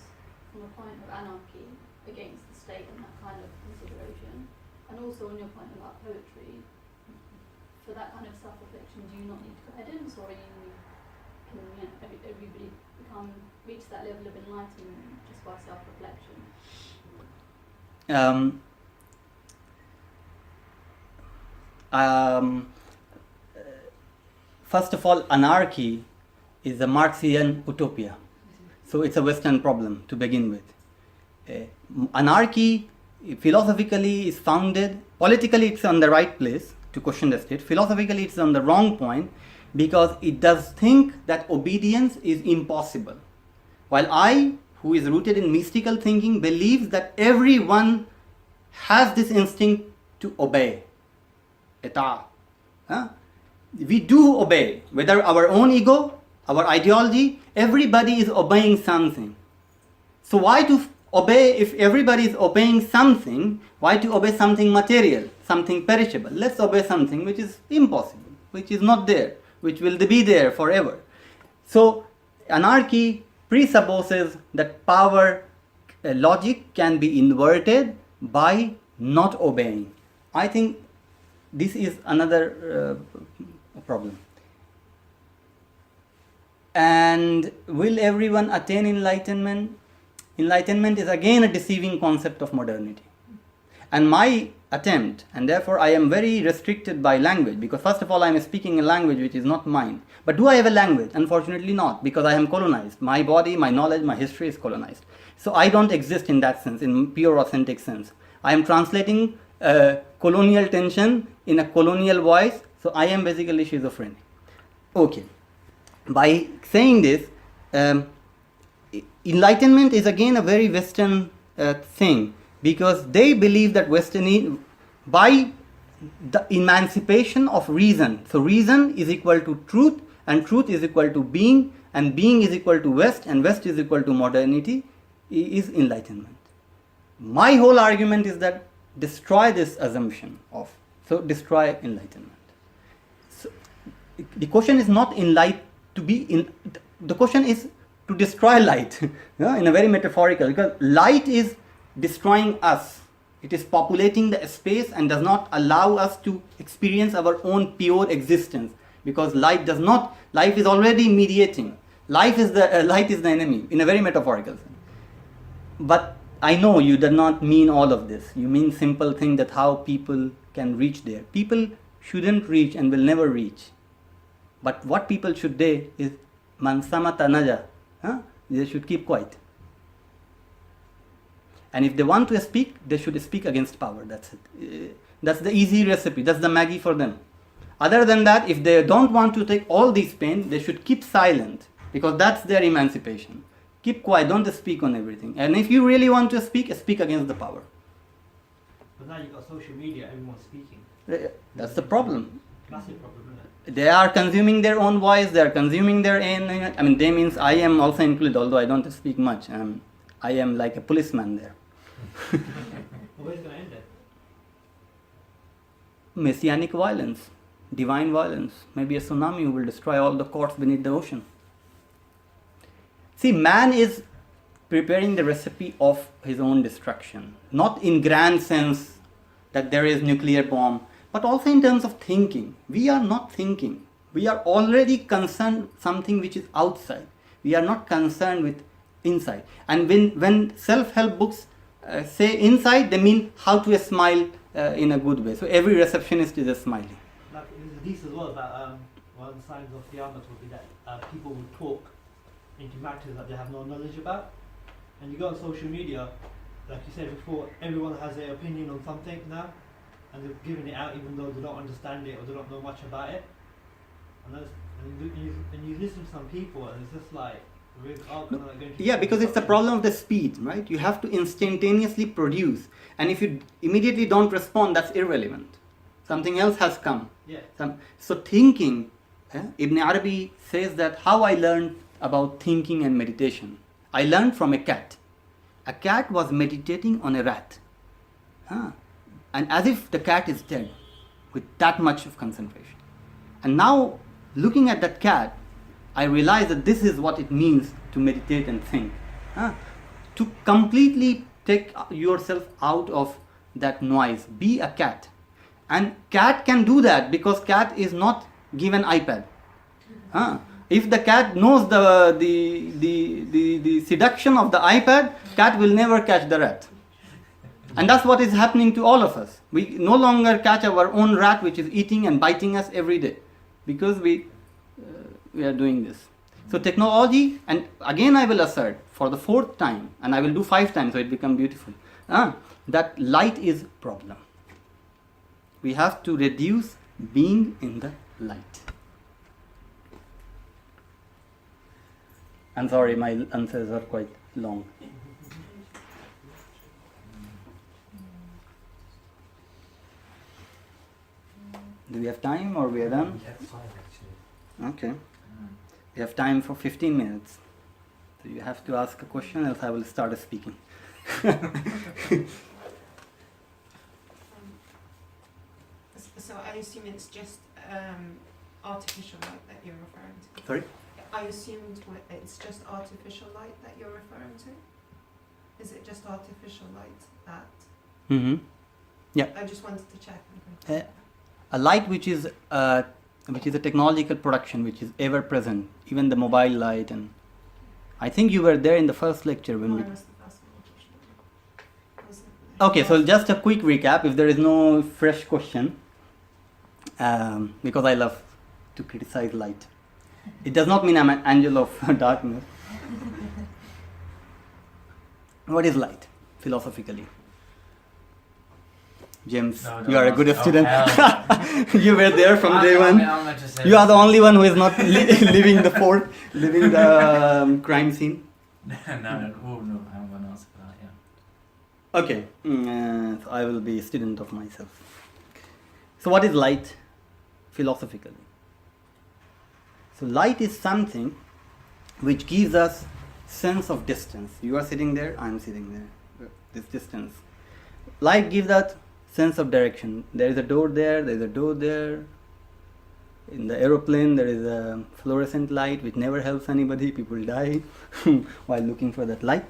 from a point of anarchy against the state and that kind of consideration? And also on your point about poetry, for that kind of self-reflection, do you not need guidance, or can everybody reach that level of enlightenment just by self-reflection? First of all, anarchy is a Marxian utopia. So it's a Western problem to begin with. Anarchy philosophically is founded, politically it's on the right place to question the state. Philosophically it's on the wrong point, because it does think that obedience is impossible. While I, who is rooted in mystical thinking, believes that everyone has this instinct to obey. Eta. We do obey, whether our own ego, our ideology, everybody is obeying something. So why to obey if everybody is obeying something? Why to obey something material, something perishable? Let's obey something which is impossible, which is not there, which will be there forever. So anarchy presupposes that power logic can be inverted by not obeying. I think this is another problem. And will everyone attain enlightenment? Enlightenment is again a deceiving concept of modernity. And my attempt, and therefore I am very restricted by language, because first of all I am speaking a language which is not mine. But do I have a language? Unfortunately not, because I am colonized. My body, my knowledge, my history is colonized. So I don't exist in that sense, in pure authentic sense. I am translating colonial tension in a colonial voice, so I am basically schizophrenic. Okay. By saying this, enlightenment is again a very Western thing, because they believe that by the emancipation of reason, so reason is equal to truth, and truth is equal to being, and being is equal to West, and West is equal to modernity, is enlightenment. My whole argument is that destroy this assumption of, so destroy enlightenment. So the question is not the question is to destroy light, in a very metaphorical, because light is destroying us. It is populating the space and does not allow us to experience our own pure existence, because life is already mediating. Light is the enemy, in a very metaphorical sense. But I know you did not mean all of this. You mean simple thing that how people can reach there. People shouldn't reach and will never reach. But what people should do is mansamata naja. They should keep quiet. And if they want to speak, they should speak against power. That's it. That's the easy recipe. That's the Maggie for them. Other than that, if they don't want to take all these pain, they should keep silent, because that's their emancipation. Keep quiet. Don't speak on everything. And if you really want to speak against the power. But now you've got social media, everyone's speaking. That's the problem. That's the problem, isn't it? They are consuming their own voice. They are consuming their own. I mean, they means I am also included, although I don't speak much. I am like a policeman there. Well, where's it going to end it? Messianic violence, divine violence, maybe a tsunami who will destroy all the courts beneath the ocean. See, man is preparing the recipe of his own destruction, not in grand sense that there is nuclear bomb, but also in terms of thinking. We are not thinking. We are already concerned something which is outside. We are not concerned with Inside. And when self-help books say inside, they mean how to smile in a good way. So every receptionist is a smiley. Like there's a hadith as well that one of the signs of Qiyamah will be that people will talk into matters that they have no knowledge about. And you go on social media, like you said before, everyone has their opinion on something now, and they're giving it out even though they don't understand it or they don't know much about it. And you listen to some people, and it's just like, yeah, because it's the problem of the speed, right? You have to instantaneously produce, and if you immediately don't respond, that's irrelevant. Something else has come. Yeah. So thinking, Ibn Arabi says that how I learned about thinking and meditation. I learned from a cat. A cat was meditating on a rat. And as if the cat is dead with that much of concentration. And now, looking at that cat, I realize that this is what it means to meditate and think. To completely take yourself out of that noise. Be a cat. And cat can do that because cat is not given iPad. If the cat knows the seduction of the iPad, cat will never catch the rat. And that's what is happening to all of us. We no longer catch our own rat which is eating and biting us every day because we are doing this. So technology, and again I will assert for the 4th time, and I will do 5 times so it becomes beautiful, that light is problem. We have to reduce being in the light. I'm sorry, my answers are quite long. Do we have time or we are done? We have 5 actually. Okay. We have time for 15 minutes. So you have to ask a question, else I will start speaking. So I assume it's just artificial light that you're referring to. Sorry? I assumed it's just artificial light that you're referring to. Is it just artificial light that? Mm-hmm. Yeah. I just wanted to check. A light which is a technological production which is ever present, even the mobile light, and I think you were there in the first lecture when we. Okay, so just a quick recap. If there is no fresh question, because I love to criticize light. It does not mean I'm an angel of darkness. What is light, philosophically? James, No, you are a good ask. student. Oh, You were there from day one. You are the only one who is not living the crime scene. no, I'm going to answer for that, yeah. Okay, so I will be a student of myself. So what is light, philosophically? So light is something which gives us sense of distance. You are sitting there, I am sitting there. This distance. Light gives that sense of direction. There is a door there is a door there. In the aeroplane there is a fluorescent light which never helps anybody. People die while looking for that light.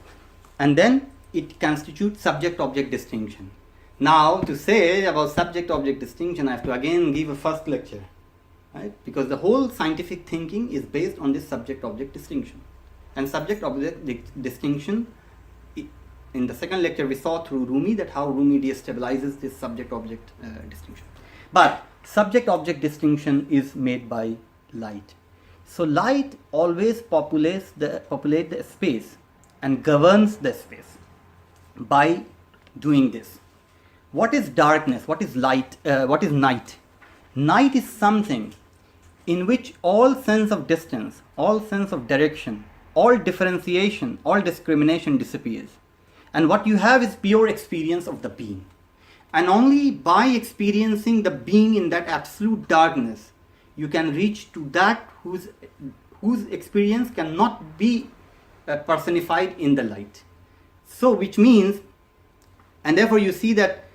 And then it constitutes subject-object distinction. Now to say about subject-object distinction, I have to again give a first lecture. Right? Because the whole scientific thinking is based on this subject-object distinction. And subject-object distinction, in the second lecture we saw through Rumi that how Rumi destabilizes this subject-object distinction. But subject-object distinction is made by light. So light always populates the space and governs the space by doing this. What is darkness? What is light? What is night? Night is something in which all sense of distance, all sense of direction, all differentiation, all discrimination disappears. And what you have is pure experience of the being. And only by experiencing the being in that absolute darkness, you can reach to that whose experience cannot be personified in the light. So which means, and therefore you see that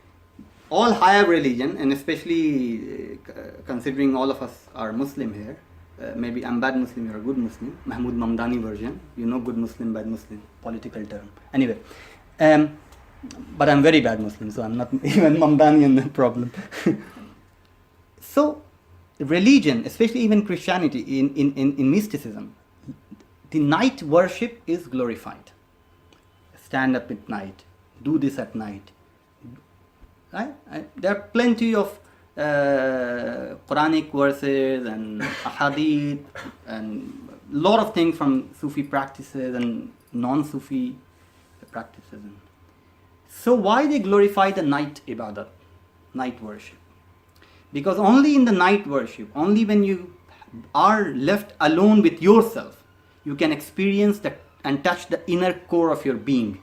all higher religion, and especially considering all of us are Muslim here, maybe I'm bad Muslim, you're a good Muslim, Mahmoud Mamdani version, you know, good Muslim, bad Muslim, political term. Anyway, but I'm very bad Muslim, so I'm not even Mamdanian problem. So religion, especially even Christianity, in mysticism, the night worship is glorified. Stand up at night, do this at night. Right? There are plenty of Quranic verses and ahadith and a lot of things from Sufi practices and non-Sufi practices. So why they glorify the night ibadat, night worship? Because only in the night worship, only when you are left alone with yourself, you can experience that and touch the inner core of your being.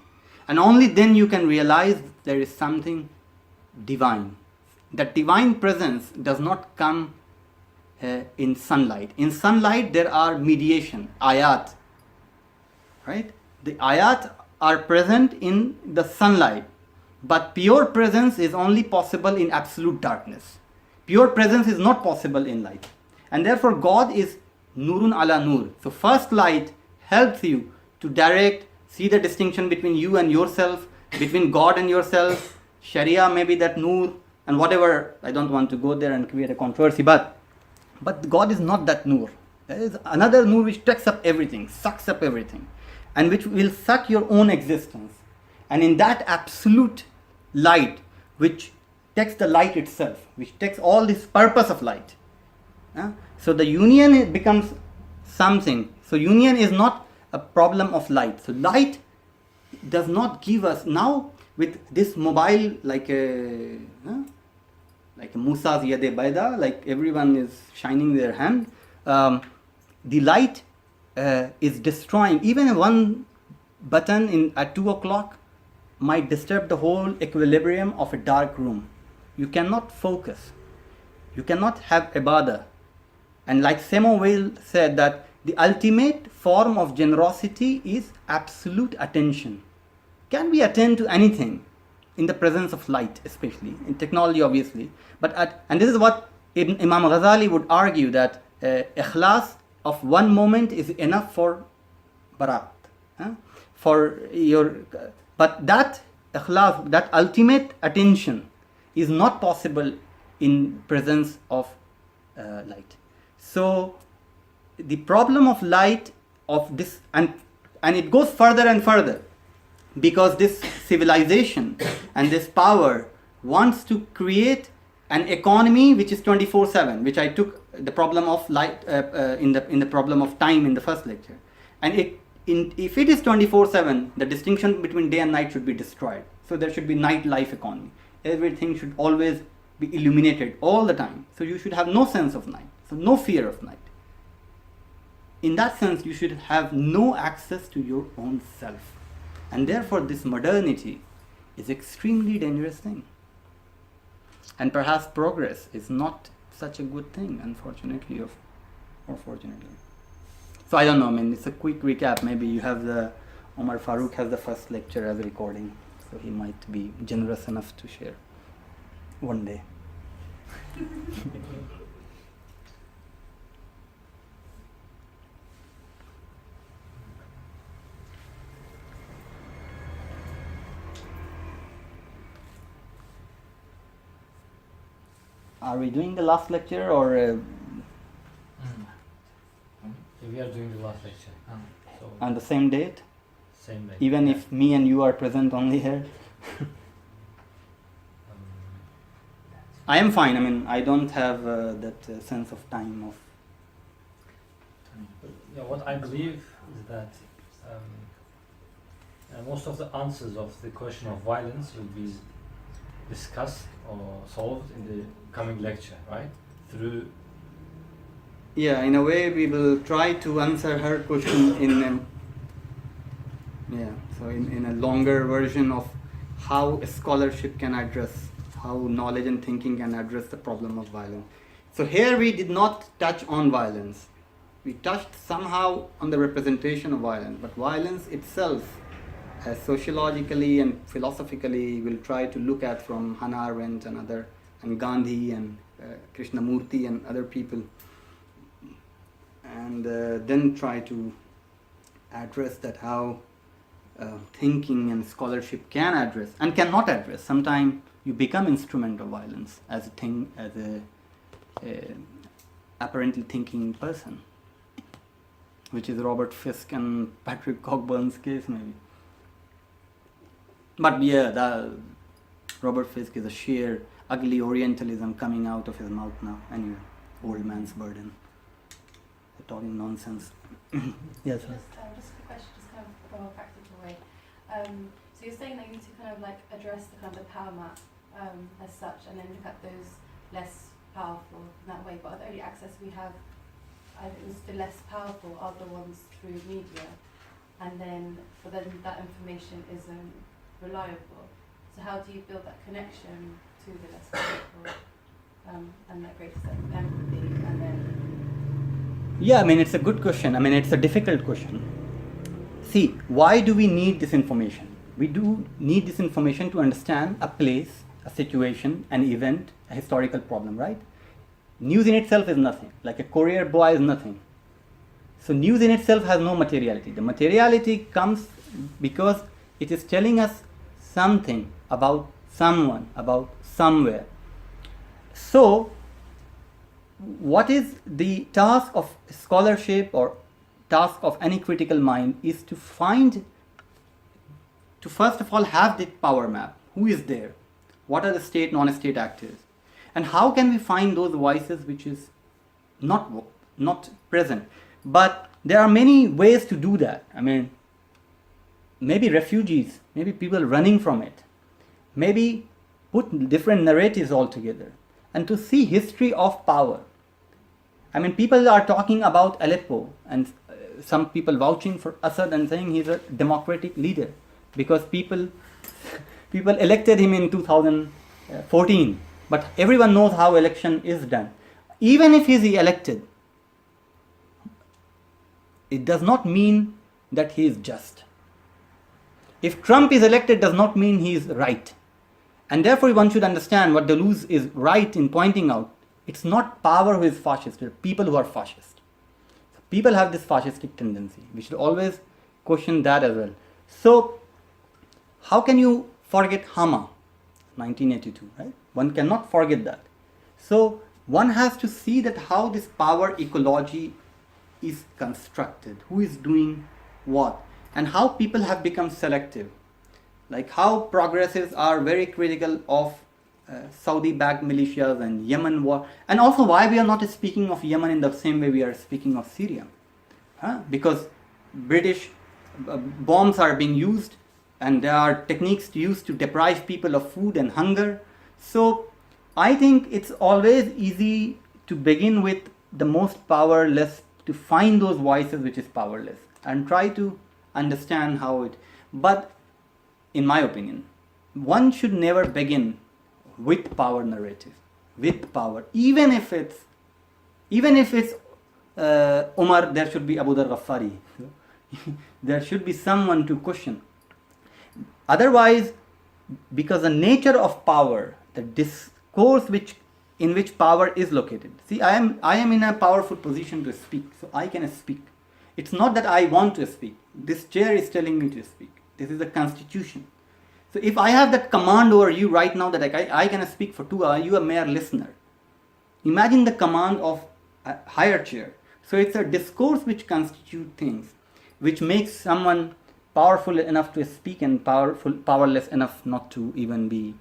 And only then you can realize there is something divine. That divine presence does not come in sunlight. In sunlight there are mediation, ayat. Right? The ayat are present in the sunlight. But pure presence is only possible in absolute darkness. Pure presence is not possible in light. And therefore God is nurun ala nur. So first light helps you to direct, see the distinction between you and yourself, between God and yourself. Sharia may be that nur and whatever. I don't want to go there and create a controversy, but God is not that nur. There is another nur which takes up everything, sucks up everything, and which will suck your own existence. And in that absolute light, which takes the light itself, which takes all this purpose of light. So the union becomes something. So union is not a problem of light. So light does not give us now with this mobile like a Musa's yade baida, like everyone is shining their hand. The light is destroying. Even one button at 2 o'clock might disturb the whole equilibrium of a dark room. You cannot focus. You cannot have ibadah. And like Samuel said that the ultimate form of generosity is absolute attention. Can we attend to anything in the presence of light, especially in technology, obviously? And this is what Imam Ghazali would argue, that ikhlas of one moment is enough for barat, but that ikhlas, that ultimate attention, is not possible in presence of light. So the problem of light of this, and it goes further and further, because this civilization and this power wants to create an economy which is 24/7, which I took the problem of light in the problem of time in the first lecture. And if it is 24/7, the distinction between day and night should be destroyed. So there should be night life economy. Everything should always be illuminated all the time. So you should have no sense of night. So no fear of night. In that sense, you should have no access to your own self. And therefore, this modernity is extremely dangerous thing. And perhaps progress is not such a good thing, unfortunately, or fortunately. So I don't know, it's a quick recap. Maybe you have Omar Farooq has the first lecture as a recording. So he might be generous enough to share one day. Are we doing the last lecture or We are doing the last lecture. So on the same date? same day. Even if me and you are present only here? I am fine. I don't have that sense of time of. Yeah, what I believe is that most of the answers of the question of violence will be discussed or solved in the coming lecture, right? Through. Yeah, in a way we will try to answer her question in a longer version of how a scholarship can address, how knowledge and thinking can address the problem of violence. So here we did not touch on violence. We touched somehow on the representation of violence, but violence itself, sociologically and philosophically, we'll try to look at from Hannah Arendt and Gandhi and Krishnamurti and other people, and then try to address that how thinking and scholarship can address and cannot address. Sometimes you become instrument of violence as a apparently thinking person. which is Robert Fisk and Patrick Cockburn's case maybe. But yeah, Robert Fisk is a sheer ugly Orientalism coming out of his mouth now. Anyway, old man's burden. They're talking nonsense. Yes, sir. Just a question, just kind of from a practical way. So you're saying that you need to kind of like address the kind of the power map as such, and then look at those less powerful in that way. But the only access we have, I think, the less powerful are the ones through media, and then but then that information isn't reliable. So how do you build that connection to the less powerful and that greater sense of empathy, and then? Yeah, I mean, it's a good question. I mean, it's a difficult question. See, why do we need this information? We do need this information to understand a place, a situation, an event, a historical problem, right? News in itself is nothing. Like a courier boy is nothing. So news in itself has no materiality. The materiality comes because it is telling us something about someone, about somewhere. So, what is the task of scholarship or task of any critical mind is to first of all have the power map. Who is there? What are the state, non-state actors? And how can we find those voices which is not present? But there are many ways to do that. I mean, maybe refugees, maybe people running from it, maybe put different narratives all together, and to see history of power. I mean, people are talking about Aleppo, and some people vouching for Assad and saying he's a democratic leader because people elected him in 2014. But everyone knows how election is done. Even if he's elected, it does not mean that he is just. If Trump is elected, does not mean he is right. And therefore one should understand what Deleuze is right in pointing out. It's not power who is fascist, it's people who are fascist. So people have this fascistic tendency. We should always question that as well. So, how can you forget Hama, 1982, right? One cannot forget that. So, one has to see that how this power ecology is constructed, who is doing what, and how people have become selective. Like how progressives are very critical of Saudi-backed militias and Yemen war, and also why we are not speaking of Yemen in the same way we are speaking of Syria. Because British bombs are being used, and there are techniques used to deprive people of food and hunger. So I think it's always easy to begin with the most powerless, to find those voices which is powerless, and try to understand how it. But in my opinion, one should never begin with power narrative, with power. Even if it's Umar, there should be Abu Dhar Ghaffari. There should be someone to question. Otherwise, because the nature of power, the discourse in which power is located. See, I am in a powerful position to speak, so I can speak. It's not that I want to speak. This chair is telling me to speak. This is the constitution. So if I have that command over you right now that I can speak for 2 hours, you are a mere listener. Imagine the command of a higher chair. So it's a discourse which constitutes things, which makes someone powerful enough to speak and powerless enough not to even be.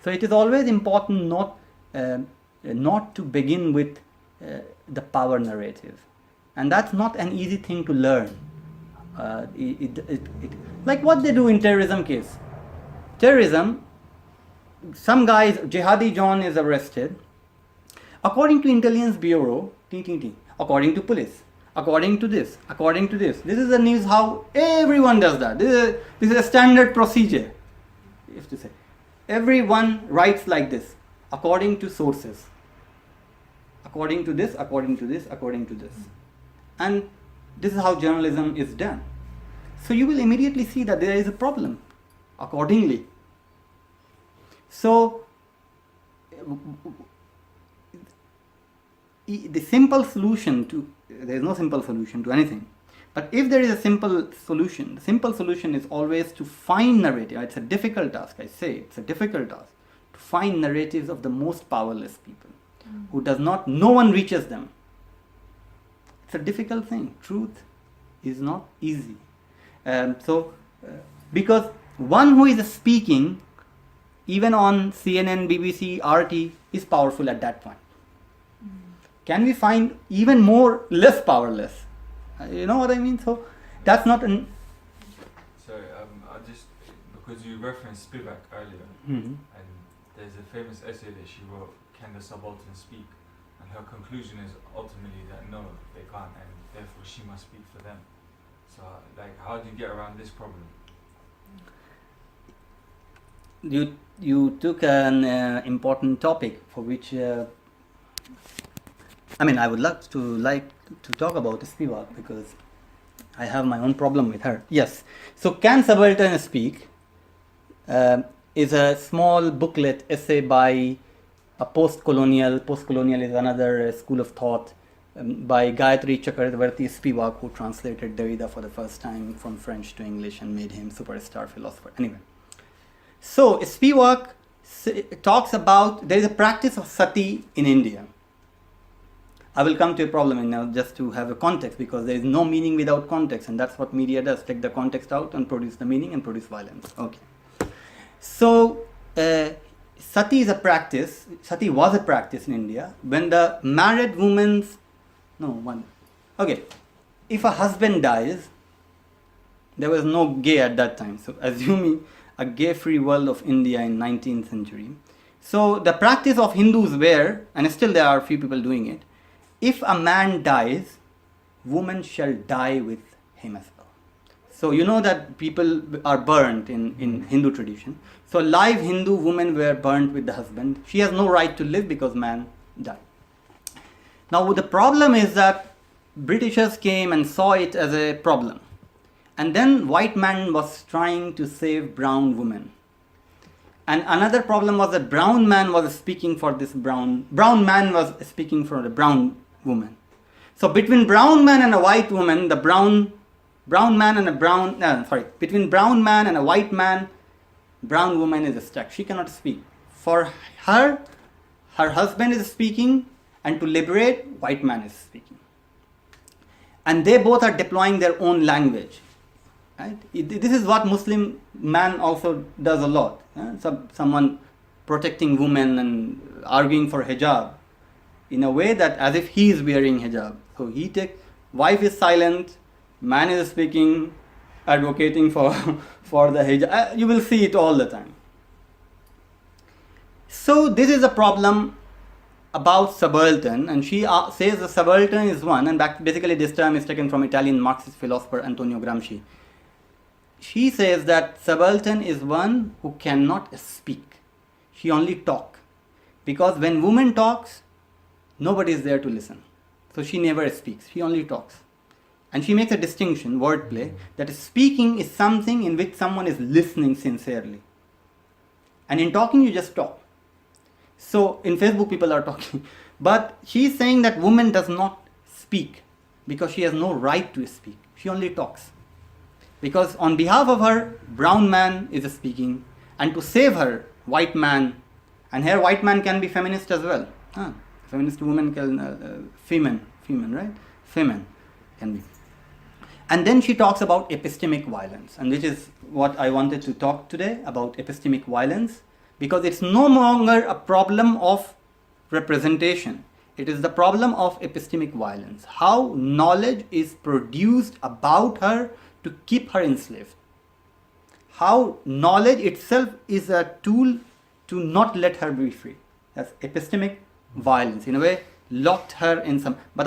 So it is always important not to begin with the power narrative, and that's not an easy thing to learn. Like what they do in terrorism case. Terrorism, some guys, Jihadi John is arrested. According to Intelligence Bureau, according to police, according to this. This is the news how everyone does that. This is a standard procedure. You have to say. Everyone writes like this, according to sources. According to this. And this is how journalism is done. So you will immediately see that there is a problem accordingly. So the simple solution to, there is no simple solution to anything. But if there is a simple solution, the simple solution is always to find narrative. It's a difficult task, I say. It's a difficult task to find narratives of the most powerless people who no one reaches them. It's a difficult thing. Truth is not easy. Because one who is speaking, even on CNN, BBC, RT, is powerful at that point. Can we find even more less powerless? You know what I mean? So that's not an. Sorry, I just, because you referenced Spivak earlier, Mhm. and there's a famous essay that she wrote, Can the Subaltern Speak? And her conclusion is ultimately that no, they can't, and therefore she must speak for them. So, like, how do you get around this problem? You took an important topic for which I would like to talk about Spivak, because I have my own problem with her. Yes. So Can Subaltern Speak is a small booklet essay by a post-colonial is another school of thought, by Gayatri Chakravarti Spivak, who translated Derrida for the first time from French to English and made him superstar philosopher. Anyway. So Spivak talks about, there is a practice of sati in India. I will come to a problem now just to have a context, because there is no meaning without context, and that's what media does, take the context out and produce the meaning and produce violence. Okay. So sati was a practice in India when the married if a husband dies, there was no gay at that time, so assuming a gay-free world of India in 19th century. So the practice of Hindus were, and still there are few people doing it, if a man dies, woman shall die with him as well. So you know that people are burnt in Hindu tradition. So live Hindu women were burnt with the husband. She has no right to live because man died. Now the problem is that Britishers came and saw it as a problem. And then white man was trying to save brown women. And another problem was that brown man was speaking for this brown man was speaking for the brown woman. So between brown man and a white woman, the brown man and between brown man and a white man, brown woman is stuck. She cannot speak. For her husband is speaking, and to liberate, white man is speaking. And they both are deploying their own language. Right? This is what Muslim man also does a lot. Someone protecting women and arguing for hijab in a way that as if he is wearing hijab. So wife is silent, man is speaking, advocating for the hijab. You will see it all the time. So this is a problem about subaltern, and she says the subaltern is one, and basically this term is taken from Italian Marxist philosopher Antonio Gramsci. She says that subaltern is one who cannot speak. She only talks. Because when woman talks, nobody is there to listen. So she never speaks. She only talks. And she makes a distinction, wordplay, that speaking is something in which someone is listening sincerely. And in talking, you just talk. So in Facebook, people are talking. But she is saying that woman does not speak because she has no right to speak. She only talks. Because on behalf of her, brown man is speaking, and to save her, white man, and here white man can be feminist as well. Feminist woman can, femen, right? Femen can be. And then she talks about epistemic violence, and which is what I wanted to talk today about epistemic violence, because it's no longer a problem of representation. It is the problem of epistemic violence. How knowledge is produced about her to keep her enslaved. How knowledge itself is a tool to not let her be free. That's epistemic violence. In a way, locked her in some... But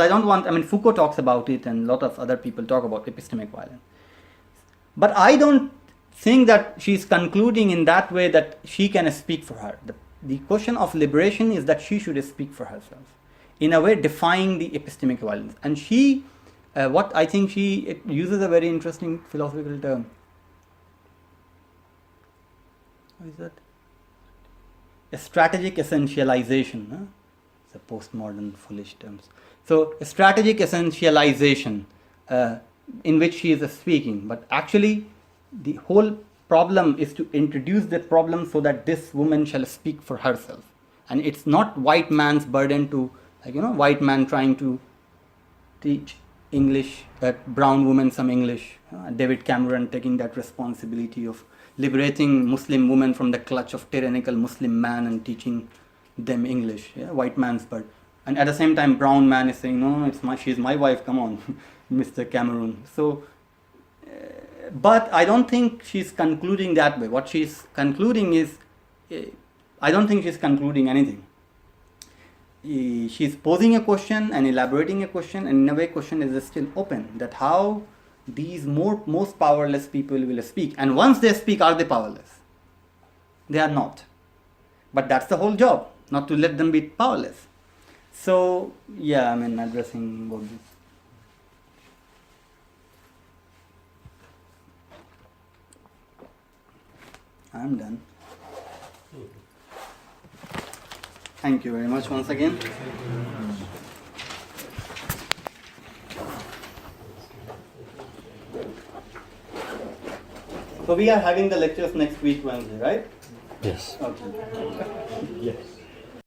Foucault talks about it, and a lot of other people talk about epistemic violence. But I don't think that she's concluding in that way that she can speak for her. The question of liberation is that she should speak for herself. In a way, defying the epistemic violence. And she... she uses a very interesting philosophical term. What is that? A strategic essentialization. It's a postmodern foolish terms. So a strategic essentialization in which she is speaking. But actually, the whole problem is to introduce that problem so that this woman shall speak for herself. And it's not white man's burden to, white man trying to teach English, brown women some English. David Cameron taking that responsibility of liberating Muslim women from the clutch of tyrannical Muslim man and teaching them English. Yeah, white man's but. And at the same time, brown man is saying, no, she's my wife, come on, Mr. Cameron. So, but I don't think she's concluding that way. What she's concluding is, I don't think she's concluding anything. She's posing a question and elaborating a question, and in a way, question is still open, that how these most powerless people will speak. And once they speak, are they powerless? They are not. But that's the whole job, not to let them be powerless. So, yeah, I mean, addressing both this. I'm done. Thank you very much once again. So we are having the lectures next week Wednesday, right? Yes. Okay. Yes.